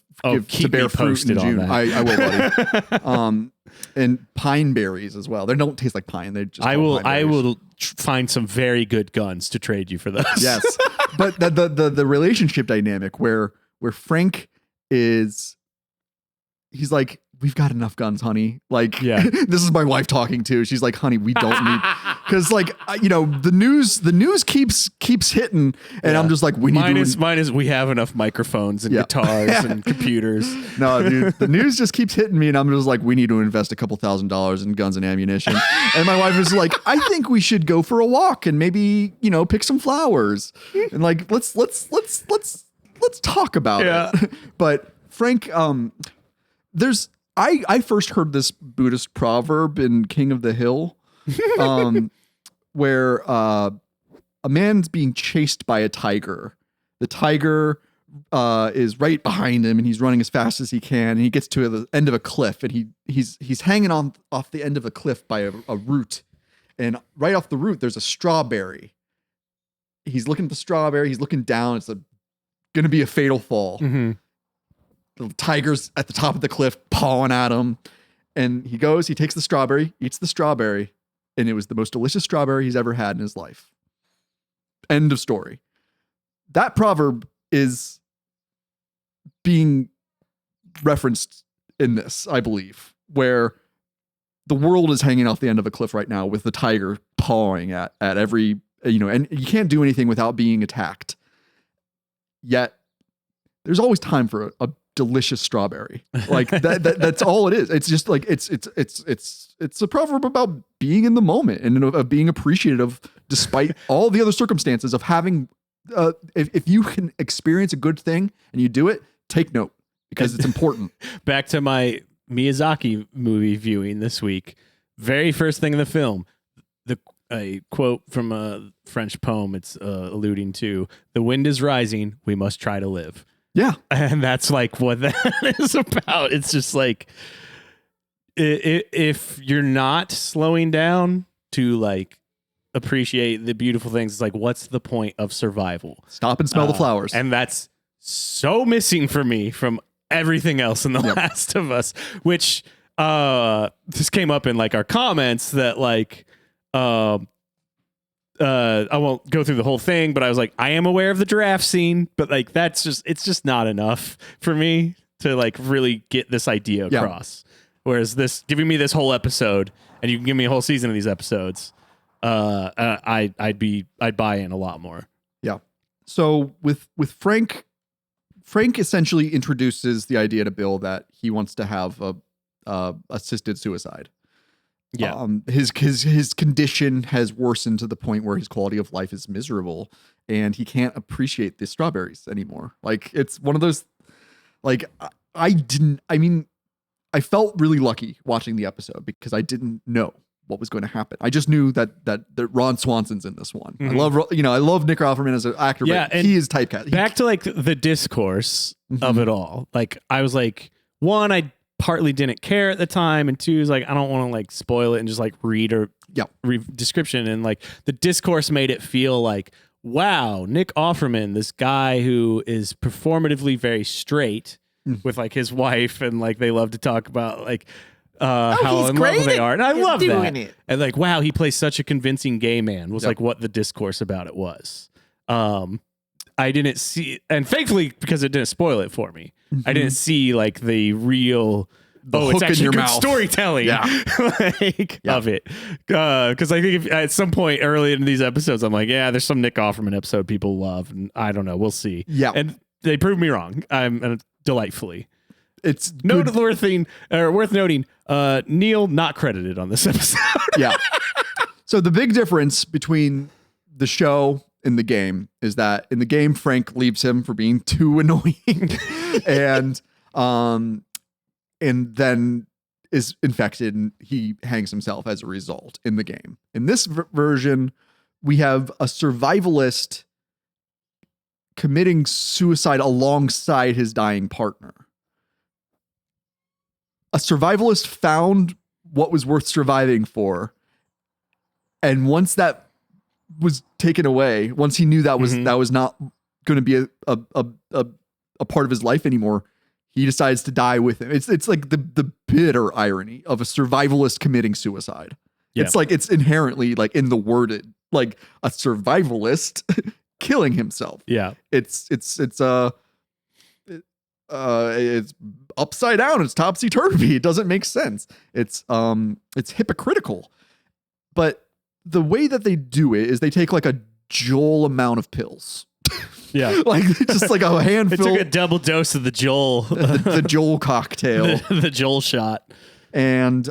bear fruit in June. I will, buddy. And pine berries as well. They don't taste like pine. They just
I will find some very good guns to trade you for those.
Yes, but the relationship dynamic where Frank he's like, we've got enough guns, honey. Like, this is my wife talking too. She's like, honey, we don't need, because like, you know, the news keeps hitting, and I'm just like, we need
mine is we have enough microphones and guitars and computers.
No, dude, the news just keeps hitting me, and I'm just like, we need to invest a couple $1,000s in guns and ammunition. And my wife is like, I think we should go for a walk and maybe, you know, pick some flowers and like let's talk about it. But Frank, I first heard this Buddhist proverb in King of the Hill, where a man's being chased by a tiger. The tiger is right behind him, and he's running as fast as he can. And he gets to the end of a cliff, and he's hanging on off the end of a cliff by a root. And right off the root, there's a strawberry. He's looking at the strawberry. He's looking down. It's going to be a fatal fall.
Mm-hmm.
The tiger's at the top of the cliff pawing at him, and he takes the strawberry, eats the strawberry, and it was the most delicious strawberry he's ever had in his life. End of story. That proverb is being referenced in this, I believe, where the world is hanging off the end of a cliff right now with the tiger pawing at every, you know, and you can't do anything without being attacked. Yet there's always time for a delicious strawberry. Like that's all it is. It's just like it's a proverb about being in the moment and of being appreciative despite all the other circumstances of having if you can experience a good thing and you do it, take note because it's important.
Back to my Miyazaki movie viewing this week. Very first thing in the film, a quote from a French poem. It's alluding to the wind is rising. We must try to live.
Yeah.
And that's like what that is about. It's just like, if you're not slowing down to like appreciate the beautiful things. It's like, what's the point of survival?
Stop and smell the flowers.
And that's so missing for me from everything else in The Last of Us, which this came up in like our comments that like I won't go through the whole thing, but I was like, I am aware of the giraffe scene, but like it's just not enough for me to like really get this idea across. Whereas this giving me this whole episode, and you can give me a whole season of these episodes, I'd buy in a lot more.
Yeah. So with Frank essentially introduces the idea to Bill that he wants to have a assisted suicide.
Yeah.
His condition has worsened to the point where his quality of life is miserable, and he can't appreciate the strawberries anymore. Like, it's one of those, like, I felt really lucky watching the episode because I didn't know what was going to happen. I just knew that Ron Swanson's in this one.
Mm-hmm.
I love Nick Offerman as an actor, but he is typecast.
Back to like the discourse of it all. Like, I was like, one, I partly didn't care at the time, and two is like, I don't want to like spoil it and just like read description, and like the discourse made it feel like, wow, Nick Offerman, this guy who is performatively very straight with like his wife, and like they love to talk about like how in love they are, and I love that. And like, wow, he plays such a convincing gay man was like what the discourse about it was. I didn't see, and thankfully because it didn't spoil it for me, I didn't see like the real it's actually good storytelling of it. Because I think if, at some point early in these episodes, I'm like, yeah, there's some Nick Offerman episode people love, and I don't know, we'll see.
Yeah,
and they proved me wrong. I'm delightfully.
It's
worth noting. Neil not credited on this episode.
Yeah. So the big difference between the show and the game is that in the game, Frank leaves him for being too annoying, and then is infected, and he hangs himself as a result in the game. In this version, we have a survivalist committing suicide alongside his dying partner. A survivalist found what was worth surviving for, and once that was taken away, once he knew that was not going to be a part of his life anymore, he decides to die with him. It's like the bitter irony of a survivalist committing suicide. Yeah. It's like, it's inherently like in the worded, like a survivalist killing himself.
Yeah.
It's upside down. It's topsy-turvy. It doesn't make sense. It's hypocritical. But the way that they do it is they take like a Joel amount of pills.
Yeah.
Like just like a handful.
It took a double dose of the Joel.
the Joel cocktail.
the Joel shot.
And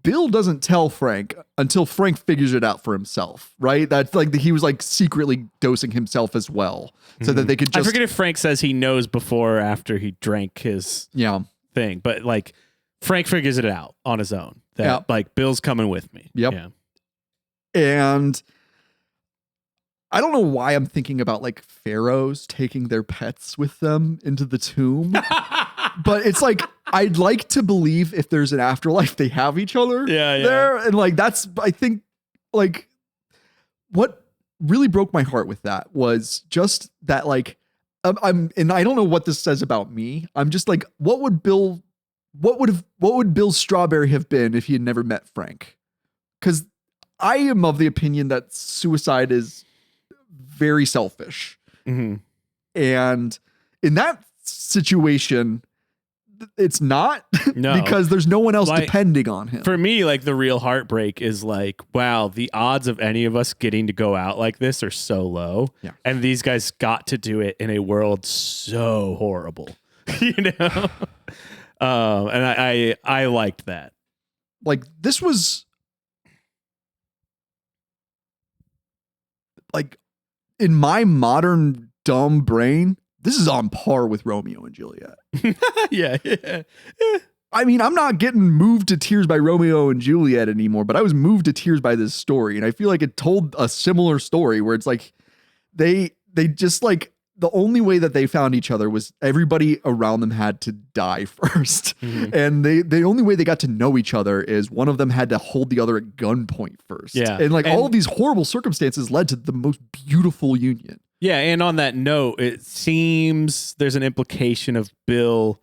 Bill doesn't tell Frank until Frank figures it out for himself, right? That's like he was like secretly dosing himself as well, so that they could just.
I forget if Frank says he knows before or after he drank his thing, but like Frank figures it out on his own. That like Bill's coming with me.
Yep.
Yeah.
And I don't know why I'm thinking about like pharaohs taking their pets with them into the tomb. But it's like, I'd like to believe if there's an afterlife, they have each other there. And like, that's, I think like what really broke my heart with that was just that, like, and I don't know what this says about me. I'm just like, what would Bill Strawberry have been if he had never met Frank? Because I am of the opinion that suicide is very selfish.
Mm-hmm.
And in that situation, it's not because there's no one else depending on him.
For me, like the real heartbreak is like, wow, the odds of any of us getting to go out like this are so low.
Yeah.
And these guys got to do it in a world so horrible, you know? And I liked that.
Like this was like in my modern dumb brain, this is on par with Romeo and Juliet.
Yeah.
I mean, I'm not getting moved to tears by Romeo and Juliet anymore, but I was moved to tears by this story. And I feel like it told a similar story where it's like, they just like, the only way that they found each other was everybody around them had to die first. And the only way they got to know each other is one of them had to hold the other at gunpoint first.
Yeah.
And like all of these horrible circumstances led to the most beautiful union.
Yeah, and on that note, it seems there's an implication of Bill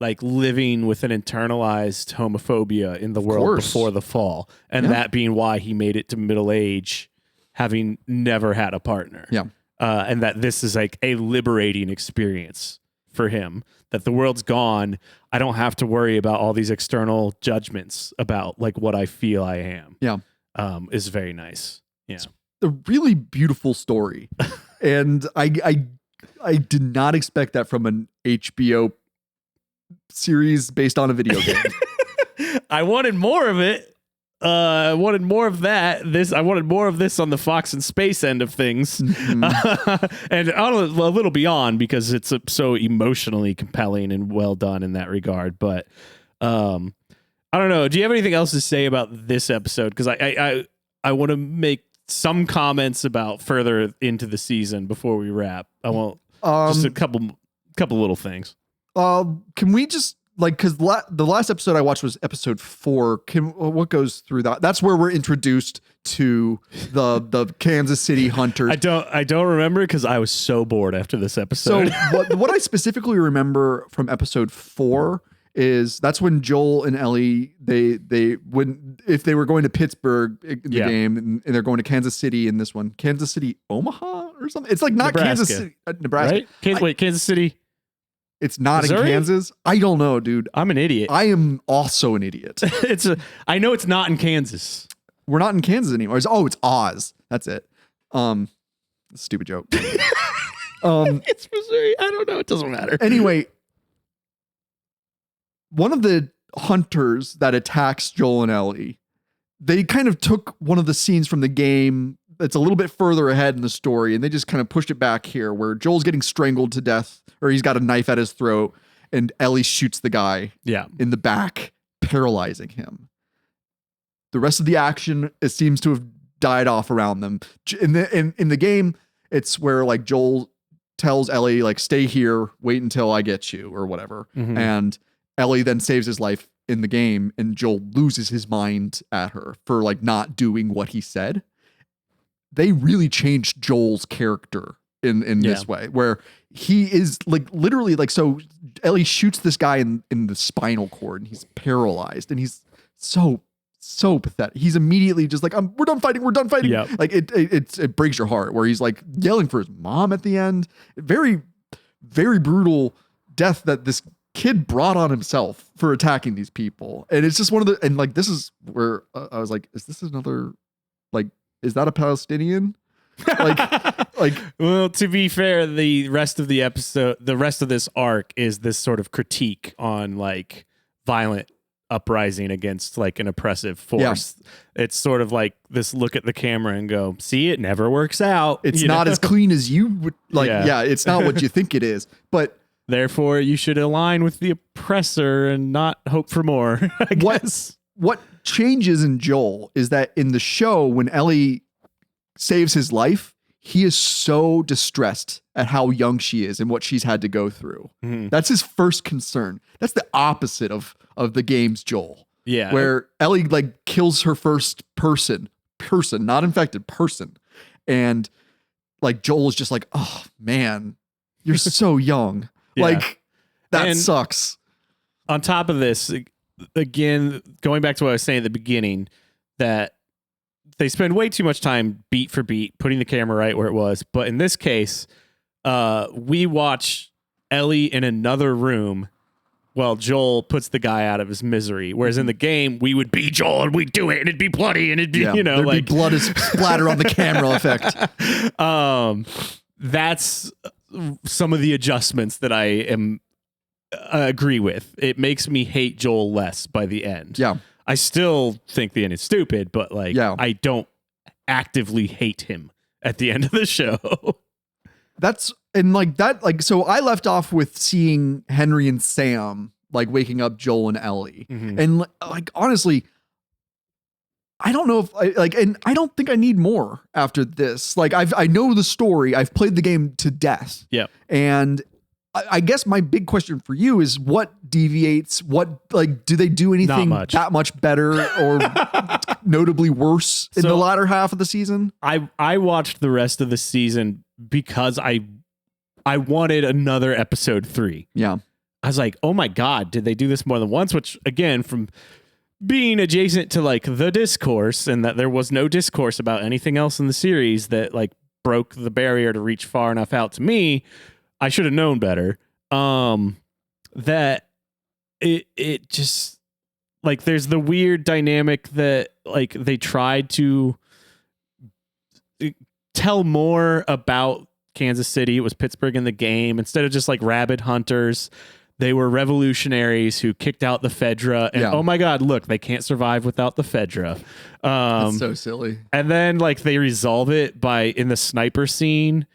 like living with an internalized homophobia in the world before the fall, and that being why he made it to middle age, having never had a partner.
Yeah.
And that this is like a liberating experience for him, that the world's gone. I don't have to worry about all these external judgments about like what I feel I am.
Yeah.
Is very nice. Yeah.
A really beautiful story. And I did not expect that from an HBO series based on a video game.
I wanted more of it. I wanted more of that. I wanted more of this on the Fox and Space end of things, and a little beyond, because it's so emotionally compelling and well done in that regard. But I don't know. Do you have anything else to say about this episode? Because I want to make some comments about further into the season before we wrap. I won't. Just a couple little things.
Can we just because the last episode I watched was episode 4. What goes through that? That's where we're introduced to the Kansas City Hunters.
I don't remember because I was so bored after this episode.
So what I specifically remember from episode 4 is that's when Joel and Ellie if they were going to Pittsburgh in the game and they're going to Kansas City in this one, Kansas City, Omaha or something. It's like not
Nebraska.
Kansas City, Nebraska.
Right? Kansas City.
It's not
Missouri?
in Kansas. I don't know, dude.
I'm an idiot.
I am also an idiot.
I know it's not in Kansas.
We're not in Kansas anymore. It's Oz. That's it. Stupid joke.
It's Missouri. I don't know. It doesn't matter.
Anyway, one of the hunters that attacks Joel and Ellie, they kind of took one of the scenes from the game that's a little bit further ahead in the story, and they just kind of pushed it back here where Joel's getting strangled to death, or he's got a knife at his throat, and Ellie shoots the guy in the back, paralyzing him. The rest of the action, it seems to have died off around them. In the game, it's where like Joel tells Ellie like, stay here, wait until I get you or whatever. And Ellie then saves his life in the game, and Joel loses his mind at her for like not doing what he said. They really changed Joel's character in this way, where he is like literally like, so Ellie shoots this guy in the spinal cord and he's paralyzed, and he's so pathetic. He's immediately just like, we're done fighting. Yep. Like it breaks your heart, where he's like yelling for his mom at the end. Very, very brutal death that this kid brought on himself for attacking these people. And it's just one of the, and like, this is where I was like, is this another, like, is that a Palestinian? like,
well, to be fair, the rest of the episode, the rest of this arc is this sort of critique on like violent uprising against like an oppressive force. It's sort of like this look at the camera and go, see, it never works out.
It's not as clean as you would like. Yeah, it's not what you think it is, but
therefore you should align with the oppressor and not hope for more. I guess.
What changes in Joel is that in the show, when Ellie saves his life, he is so distressed at how young she is and what she's had to go through. That's his first concern. That's the opposite of the game's Joel.
Yeah.
Where Ellie like kills her first person, not infected person. And like Joel is just like, oh man, you're so young. Like that sucks.
On top of this, again, going back to what I was saying at the beginning, that they spend way too much time beat for beat putting the camera right where it was. But in this case, we watch Ellie in another room while Joel puts the guy out of his misery. Whereas in the game, we would be Joel and we'd do it and it'd be bloody and it'd be,
there'd
like
be blood is splatter on the camera effect.
That's some of the adjustments that I agree with. It makes me hate Joel less by the end.
Yeah.
I still think the end is stupid, but like, I don't actively hate him at the end of the show. So I left off with seeing Henry and Sam like waking up Joel and Ellie. And like, honestly,
I don't know if and I don't think I need more after this. Like I know the story. I've played the game to death.
Yeah.
And I guess my big question for you is what deviates? What, like, do they do anything that much better or notably worse in the latter half of the season?
I watched the rest of the season because I wanted another episode 3.
Yeah.
I was like, oh my God, did they do this more than once? Which, again, from being adjacent to like the discourse, and that there was no discourse about anything else in the series that like broke the barrier to reach far enough out to me, I should have known better. That it just like there's the weird dynamic that like they tried to tell more about Kansas City. It was Pittsburgh in the game instead of just like rabid hunters. They were revolutionaries who kicked out the Fedra, and oh my God, look, they can't survive without the Fedra.
That's so silly.
And then like they resolve it by in the sniper scene.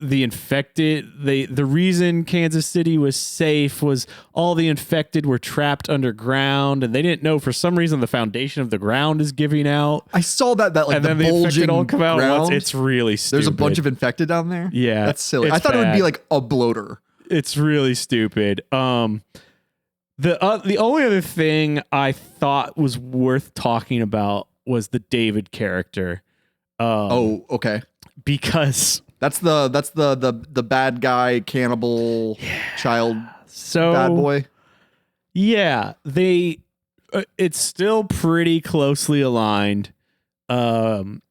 The infected, the reason Kansas City was safe was all the infected were trapped underground, and they didn't know for some reason the foundation of the ground is giving out.
I saw that like
and
the
then the infected all come out
ground,
once. It's really stupid.
There's a bunch of infected down there.
Yeah,
that's silly. I thought it would be like a bloater.
It's really stupid. The only other thing I thought was worth talking about was the David character.
Okay.
Because
that's the bad guy cannibal child bad boy.
Yeah, they it's still pretty closely aligned. And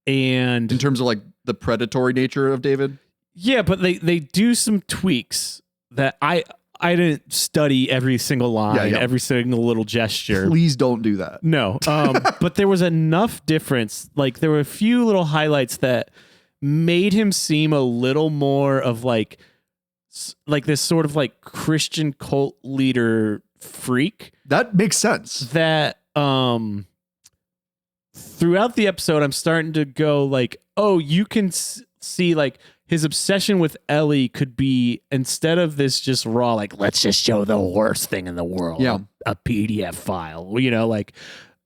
in terms of like the predatory nature of David.
Yeah, but they do some tweaks that I didn't study every single line, every single little gesture.
Please don't do that.
No. But there was enough difference. Like there were a few little highlights that made him seem a little more of like this sort of like Christian cult leader freak.
That makes sense.
That throughout the episode, I'm starting to go like, oh, you can see like his obsession with Ellie could be, instead of this just raw, like, let's just show the worst thing in the world, a PDF file, you know, like,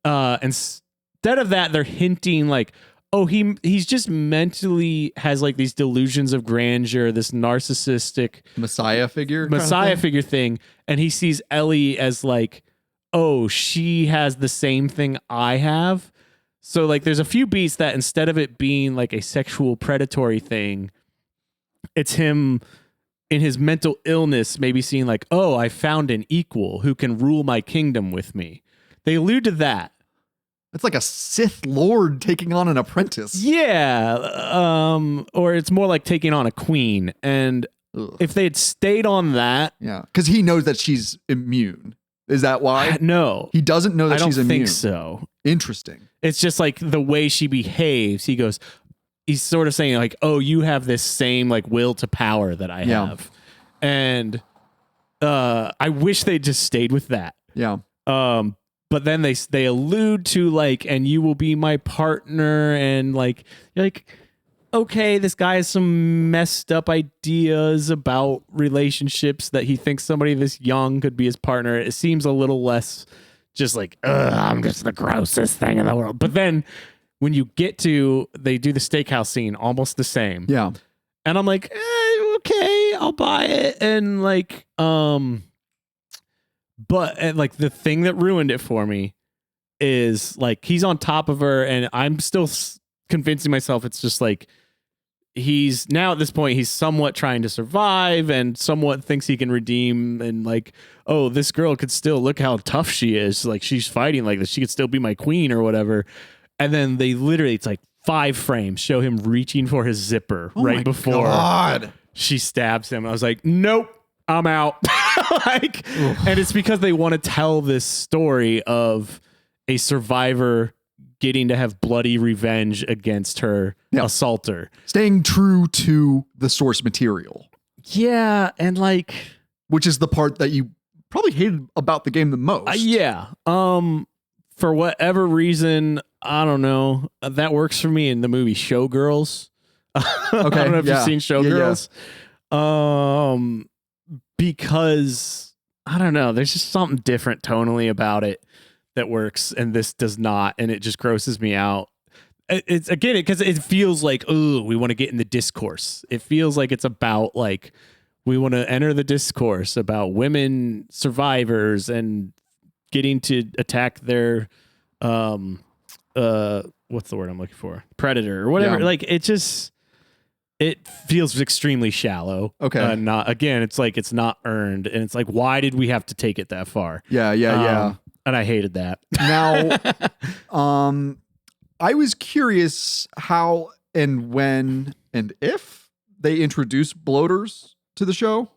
instead of that, they're hinting like, oh, he's just mentally has like these delusions of grandeur, this narcissistic
Messiah figure
thing. And he sees Ellie as like, oh, she has the same thing I have. So like there's a few beats that instead of it being like a sexual predatory thing, it's him in his mental illness, maybe seeing like, oh, I found an equal who can rule my kingdom with me. They allude to that.
It's like a Sith Lord taking on an apprentice.
Yeah. Or it's more like taking on a queen. And if they had stayed on that.
Yeah. Because he knows that she's immune. Is that why?
No.
He doesn't know that she's immune.
I don't think so.
Interesting.
It's just like the way she behaves. He's sort of saying like, oh, you have this same like will to power that I have. And I wish they just stayed with that.
Yeah.
But then they allude to like, and you will be my partner, and like, you're like, okay, this guy has some messed up ideas about relationships that he thinks somebody this young could be his partner. It seems a little less just like, I'm just the grossest thing in the world. But then when you get to, they do the steakhouse scene almost the same.
Yeah.
And I'm like, okay, I'll buy it. And like, but like the thing that ruined it for me is like, he's on top of her and I'm still convincing myself it's just like, he's now at this point, he's somewhat trying to survive and somewhat thinks he can redeem, and like, oh, this girl could still, look how tough she is. Like she's fighting like this. She could still be my queen or whatever. And then they literally, it's like 5 frames show him reaching for his zipper right before she stabs him. I was like, nope, I'm out. Like, and it's because they want to tell this story of a survivor getting to have bloody revenge against her assaulter. Staying
true to the source material.
Yeah, and like,
which is the part that you probably hated about the game the most.
Yeah. For whatever reason, I don't know, that works for me in the movie Showgirls. Okay, I don't know if you've seen Showgirls. Because I don't know, there's just something different tonally about it that works and this does not, and it just grosses me out. It's again because it feels like, oh, we want to get in the discourse. It feels like it's about like we want to enter the discourse about women survivors and getting to attack their what's the word I'm looking for? Predator or whatever.
Yeah.
Like it feels extremely shallow.
Okay.
Not again, it's like it's not earned, and it's like, why did we have to take it that far?
Yeah.
And I hated that.
Now, I was curious how and when and if they introduced bloaters to the show.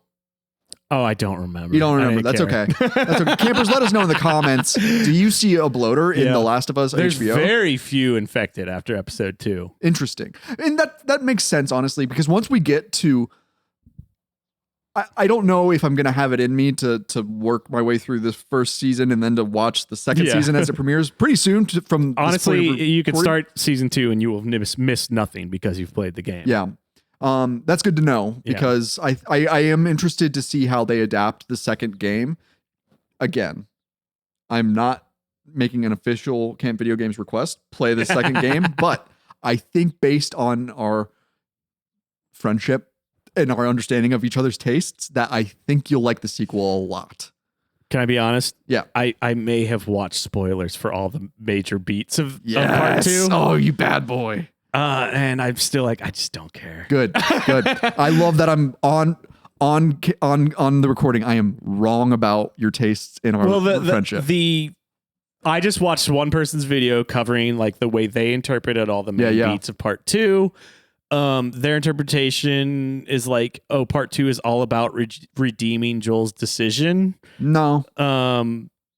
Oh, I don't remember.
You don't remember.
I
That's
didn't care.
okay. That's okay. Campers, let us know in the comments. Do you see a bloater in
Yeah.
The Last of Us
There's
HBO?
very few infected after episode 2.
Interesting. And that makes sense, honestly, because once we get to I don't know if I'm going to have it in me to work my way through this first season and then to watch the second
Yeah.
season as it premieres pretty soon from this point
Honestly,
of
you could
recording.
start season 2 and you will miss nothing because you've played the game.
Yeah. That's good to know
Yeah.
because I am interested to see how they adapt the second game. Again, I'm not making an official Camp Video Games request, play the second game, but I think based on our friendship and our understanding of each other's tastes, that I think you'll like the sequel a lot.
Can I be honest?
Yeah.
I may have watched spoilers for all the major beats of part 2.
Oh, you bad boy.
And I'm still like, I just don't care.
Good. I love that I'm on the recording. I am wrong about your tastes in our friendship.
I just watched one person's video covering like the way they interpreted all the main beats of part 2. Their interpretation is like, oh, part 2 is all about redeeming Joel's decision.
No.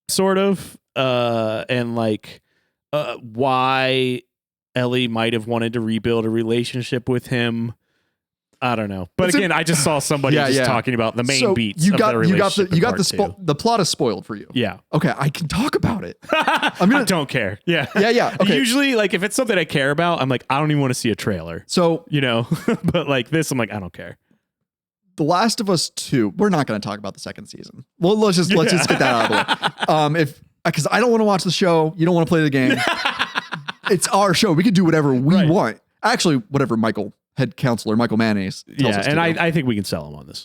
Sort of. And like, why Ellie might have wanted to rebuild a relationship with him. I don't know. But again, I just saw somebody talking about the main beats of the relationship.
You got the plot is spoiled for you.
Yeah.
Okay, I can talk about it.
I don't care. Yeah.
Yeah. Okay.
Usually, like, if it's something I care about, I'm like, I don't even want to see a trailer.
So,
But like this, I'm like, I don't care.
The Last of Us 2, we're not going to talk about the second season. Well, let's just get that out of the way. Because I don't want to watch the show. You don't want to play the game. It's our show. We can do whatever we want. Actually, whatever head counselor Michael Mayonnaise tells us to do.
I think we can sell him on this.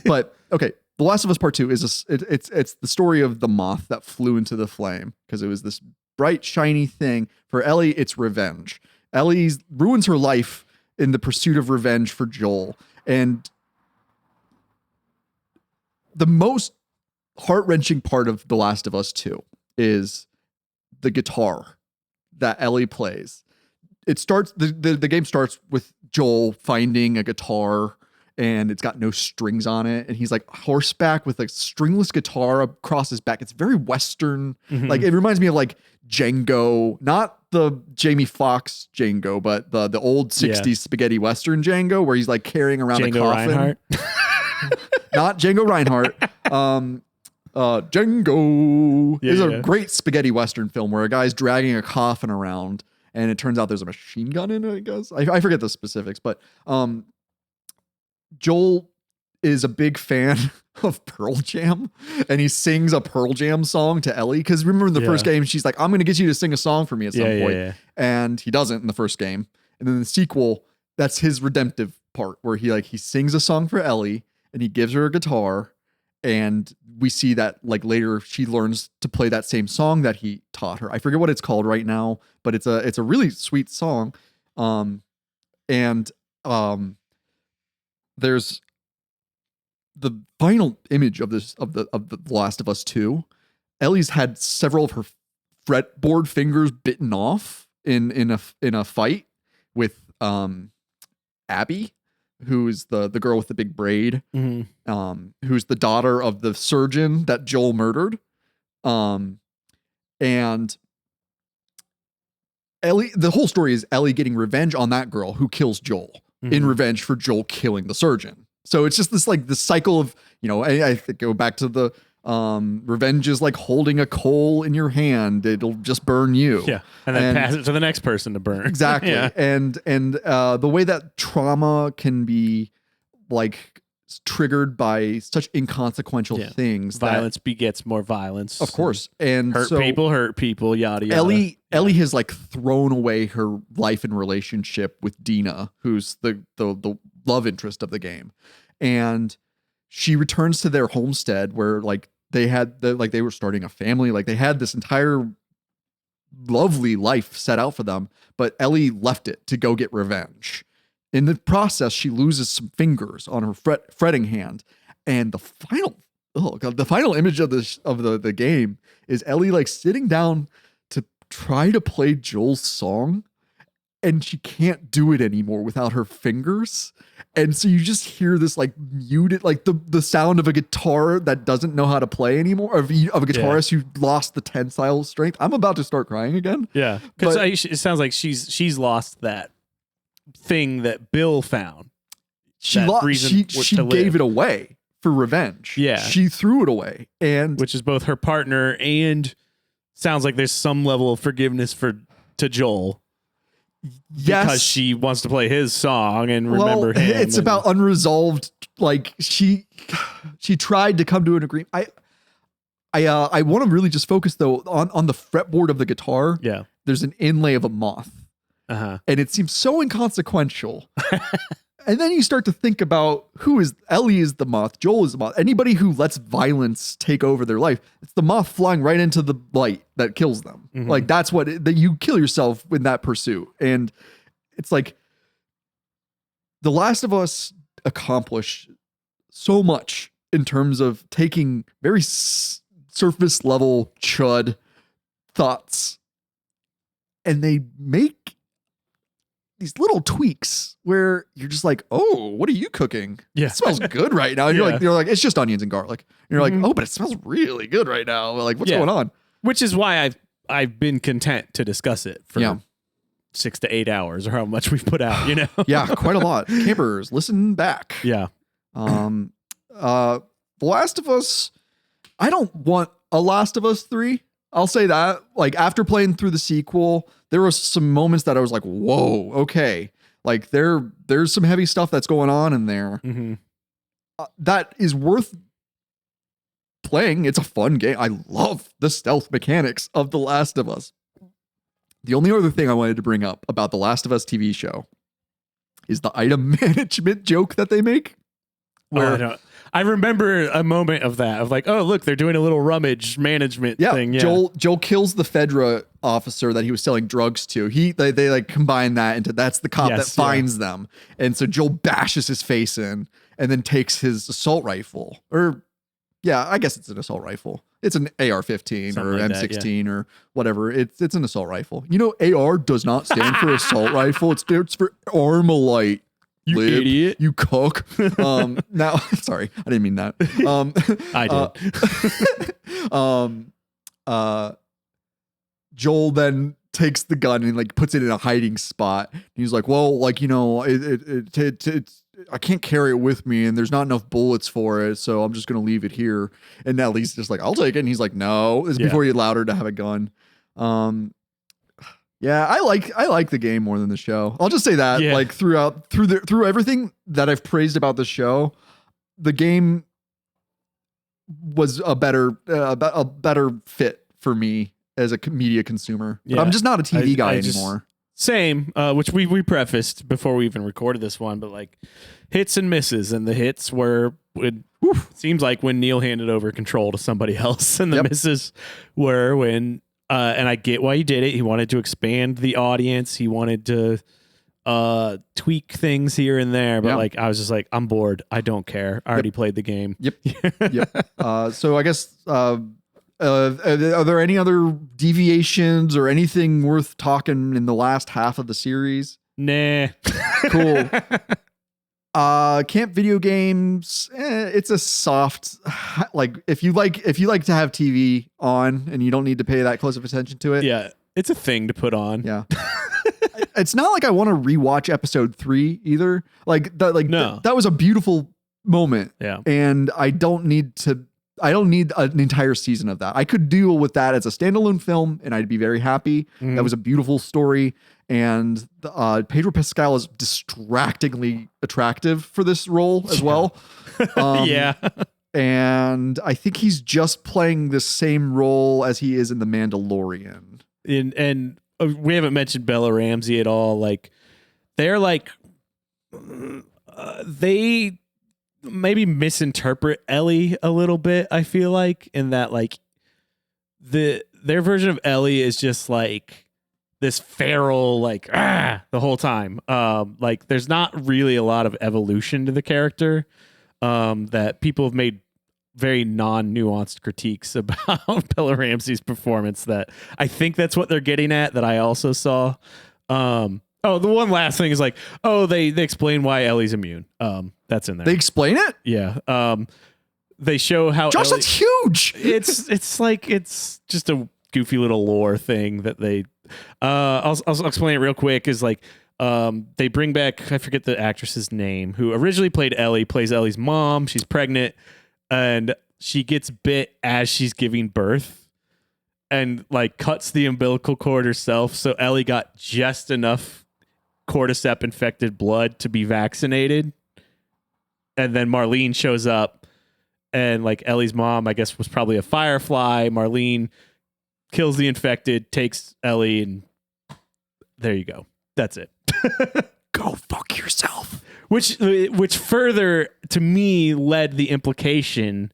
But okay, The Last of Us Part 2 is it's the story of the moth that flew into the flame because it was this bright, shiny thing. For Ellie, it's revenge. Ellie ruins her life in the pursuit of revenge for Joel. And the most heart-wrenching part of The Last of Us 2 is the guitar that Ellie plays. It starts the game starts with Joel finding a guitar and it's got no strings on it, and he's like horseback with a stringless guitar across his back. It's very Western.
Mm-hmm.
Like it reminds me of like Django, not the Jamie Foxx Django, but the old 60s spaghetti Western Django where he's like carrying around a coffin.
Reinhardt.
Not Django Reinhardt. Django is a great spaghetti Western film where a guy's dragging a coffin around and it turns out there's a machine gun in it, I guess. I forget the specifics, but Joel is a big fan of Pearl Jam and he sings a Pearl Jam song to Ellie. Because remember in the first game, she's like, I'm going to get you to sing a song for me at some point. Yeah. And he doesn't in the first game. And then the sequel, that's his redemptive part where he sings a song for Ellie and he gives her a guitar. And we see that like later she learns to play that same song that he taught her. I forget what it's called right now, but it's a really sweet song. There's the final image of the Last of Us 2. Ellie's had several of her fretboard fingers bitten off in a fight with Abby, who's the girl with the big braid, who's the daughter of the surgeon that Joel murdered. And Ellie, the whole story is Ellie getting revenge on that girl who kills Joel in revenge for Joel killing the surgeon. So it's just this like the cycle of, I think go back to the revenge is like holding a coal in your hand. It'll just burn you.
Yeah. And then pass it to the next person to burn.
Exactly.
Yeah.
And the way that trauma can be like triggered by such inconsequential things.
Violence begets more violence.
Of course. And
hurt people, yada yada.
Ellie has like thrown away her life and relationship with Dina, who's the love interest of the game. And she returns to their homestead where like they were starting a family, like they had this entire lovely life set out for them, but Ellie left it to go get revenge. In the process, she loses some fingers on her fretting hand, and the final image of the game is Ellie like sitting down to try to play Joel's song, and she can't do it anymore without her fingers. And so you just hear this like muted, like the sound of a guitar that doesn't know how to play anymore, of a guitarist who lost the tensile strength. I'm about to start crying again.
Yeah, because it sounds like she's lost that thing that Bill found.
She gave it away for revenge.
Yeah,
she threw it away, and
which is both her partner and sounds like there's some level of forgiveness to Joel.
Yes,
because she wants to play his song and remember him.
It's about unresolved. Like she tried to come to an agreement. I want to really just focus though on the fretboard of the guitar.
Yeah,
there's an inlay of a moth, and it seems so inconsequential. And then you start to think about Ellie is the moth, Joel is the moth. Anybody who lets violence take over their life, it's the moth flying right into the light that kills them.
Mm-hmm.
Like that's that you kill yourself in that pursuit. And it's like The Last of Us accomplished so much in terms of taking very surface level chud thoughts, and they make these little tweaks where you're just like, oh, what are you cooking?
Yeah.
It smells good right now. And you're like, it's just onions and garlic. And you're like, oh, but it smells really good right now. Like, what's going on?
Which is why I've been content to discuss it for 6 to 8 hours or how much we've put out,
Yeah, quite a lot. Campers, listen back.
Yeah.
The Last of Us, I don't want a Last of Us 3. I'll say that. Like, after playing through the sequel, there were some moments that I was like, whoa, okay. Like, there's some heavy stuff that's going on in there.
Mm-hmm.
That is worth playing. It's a fun game. I love the stealth mechanics of The Last of Us. The only other thing I wanted to bring up about The Last of Us TV show is the item management joke that they make. Where
I remember a moment of that, of like, oh, look, they're doing a little rummage management thing. Yeah.
Joel kills the Fedra officer that he was selling drugs to. They like combine that into that's the cop that finds them. And so Joel bashes his face in and then takes his assault rifle. Or I guess it's an assault rifle. It's an AR-15 or
like
M16 or whatever. It's an assault rifle. AR does not stand for assault rifle. It stands for Armalite.
You idiot.
You cook. Now, sorry, I didn't mean that.
I did.
Joel then takes the gun and like puts it in a hiding spot. He's like, well, like, it's I can't carry it with me and there's not enough bullets for it, so I'm just gonna leave it here. And Nellie's just like, I'll take it. And he's like, no. This is before he allowed her to have a gun. Yeah, I like the game more than the show. I'll just say that.
Yeah.
Like through everything that I've praised about the show, the game was a better fit for me as a media consumer. But I'm just not a TV guy anymore.
Same, which we prefaced before we even recorded this one, but like hits and misses, and the hits were seems like when Neil handed over control to somebody else, and the misses were when. And I get why he did it. He wanted to expand the audience. He wanted to tweak things here and there. But like, I was just like, I'm bored. I don't care. I already played the game.
Yep. So I guess, are there any other deviations or anything worth talking in the last half of the series?
Nah.
Cool. Camp video games, it's a soft, like if you like to have TV on and you don't need to pay that close of attention to it.
Yeah, it's a thing to put on.
Yeah. It's not like I want to rewatch episode 3 either. That was a beautiful moment.
Yeah.
And I don't need an entire season of that. I could deal with that as a standalone film and I'd be very happy. That was a beautiful story. and Pedro Pascal is distractingly attractive for this role as well.
Yeah.
And I think he's just playing the same role as he is in The Mandalorian.
And we haven't mentioned Bella Ramsey at all. Like, they're like, they maybe misinterpret Ellie a little bit. I feel like in that, like, their version of Ellie is just like this feral, like, the whole time. Like, there's not really a lot of evolution to the character. That people have made very non-nuanced critiques about Bella Ramsey's performance that I think that's what they're getting at, that I also saw. The one last thing is like, they explain why Ellie's immune. That's in there.
They explain it?
Yeah. They show how
Josh, that's huge.
It's like, it's just a goofy little lore thing that they, I'll explain it real quick, is like, they bring back, I forget the actress's name, who originally played Ellie, plays Ellie's mom. She's pregnant and she gets bit as she's giving birth and like cuts the umbilical cord herself. So Ellie got just enough cordyceps infected blood to be vaccinated. And then Marlene shows up and like Ellie's mom, I guess, was probably a firefly. Marlene kills the infected, takes Ellie, and there you go. That's it.
Go fuck yourself.
Which further to me led the implication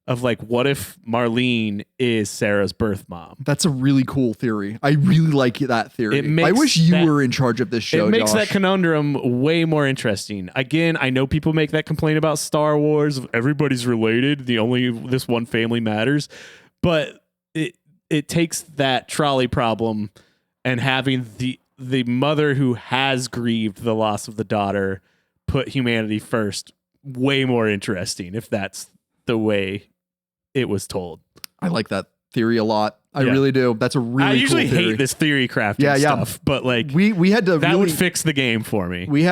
of like, what if Marlene is Sarah's birth mom?
That's a really cool theory. I really like that theory. I wish you were in charge of this show.
It makes
Josh.
that conundrum way more interesting. Again, I know people make that complaint about Star Wars. Everybody's related. This one family matters, but it takes that trolley problem and having the mother who has grieved the loss of the daughter put humanity first way more interesting if that's the way it was told.
I like that theory a lot. I really do. That's a really
I usually
cool theory.
hate this theory crafting stuff, but like
we had to
that
really
would fix the game for me.
we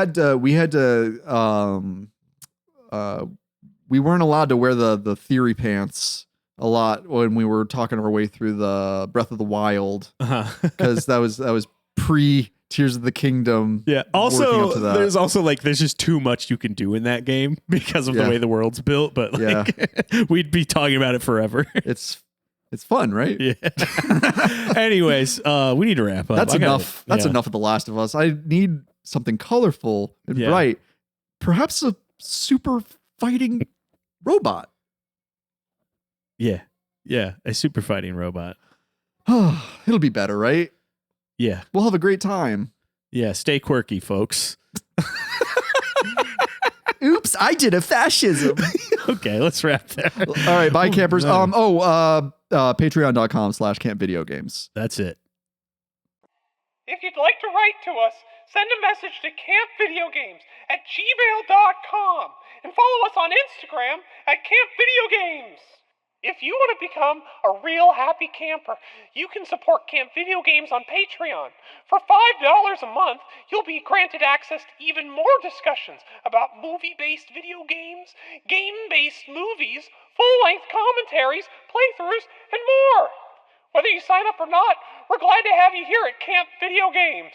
weren't allowed to wear the theory pants a lot when we were talking our way through the Breath of the Wild, because that was pre Tears of the Kingdom.
Yeah.
working up
Also,
to that.
there's just too much you can do in that game because of the way the world's built. But like, we'd be talking about it forever.
It's fun, right?
Yeah. Anyways, we need to wrap up.
That's enough. That's enough of The Last of Us. I need something colorful and bright. Perhaps a super fighting robot.
Yeah. Yeah. A super fighting robot.
It'll be better, right?
Yeah.
We'll have a great time.
Yeah. Stay quirky, folks.
Oops, I did a fascism.
Okay, let's wrap there.
All right, bye, campers.
No.
Patreon.com/campvideogames.
That's it.
If you'd like to write to us, send a message to campvideogames@gmail.com and follow us on Instagram @campvideogames. If you want to become a real happy camper, you can support Camp Video Games on Patreon. For $5 a month, you'll be granted access to even more discussions about movie-based video games, game-based movies, full-length commentaries, playthroughs, and more. Whether you sign up or not, we're glad to have you here at Camp Video Games.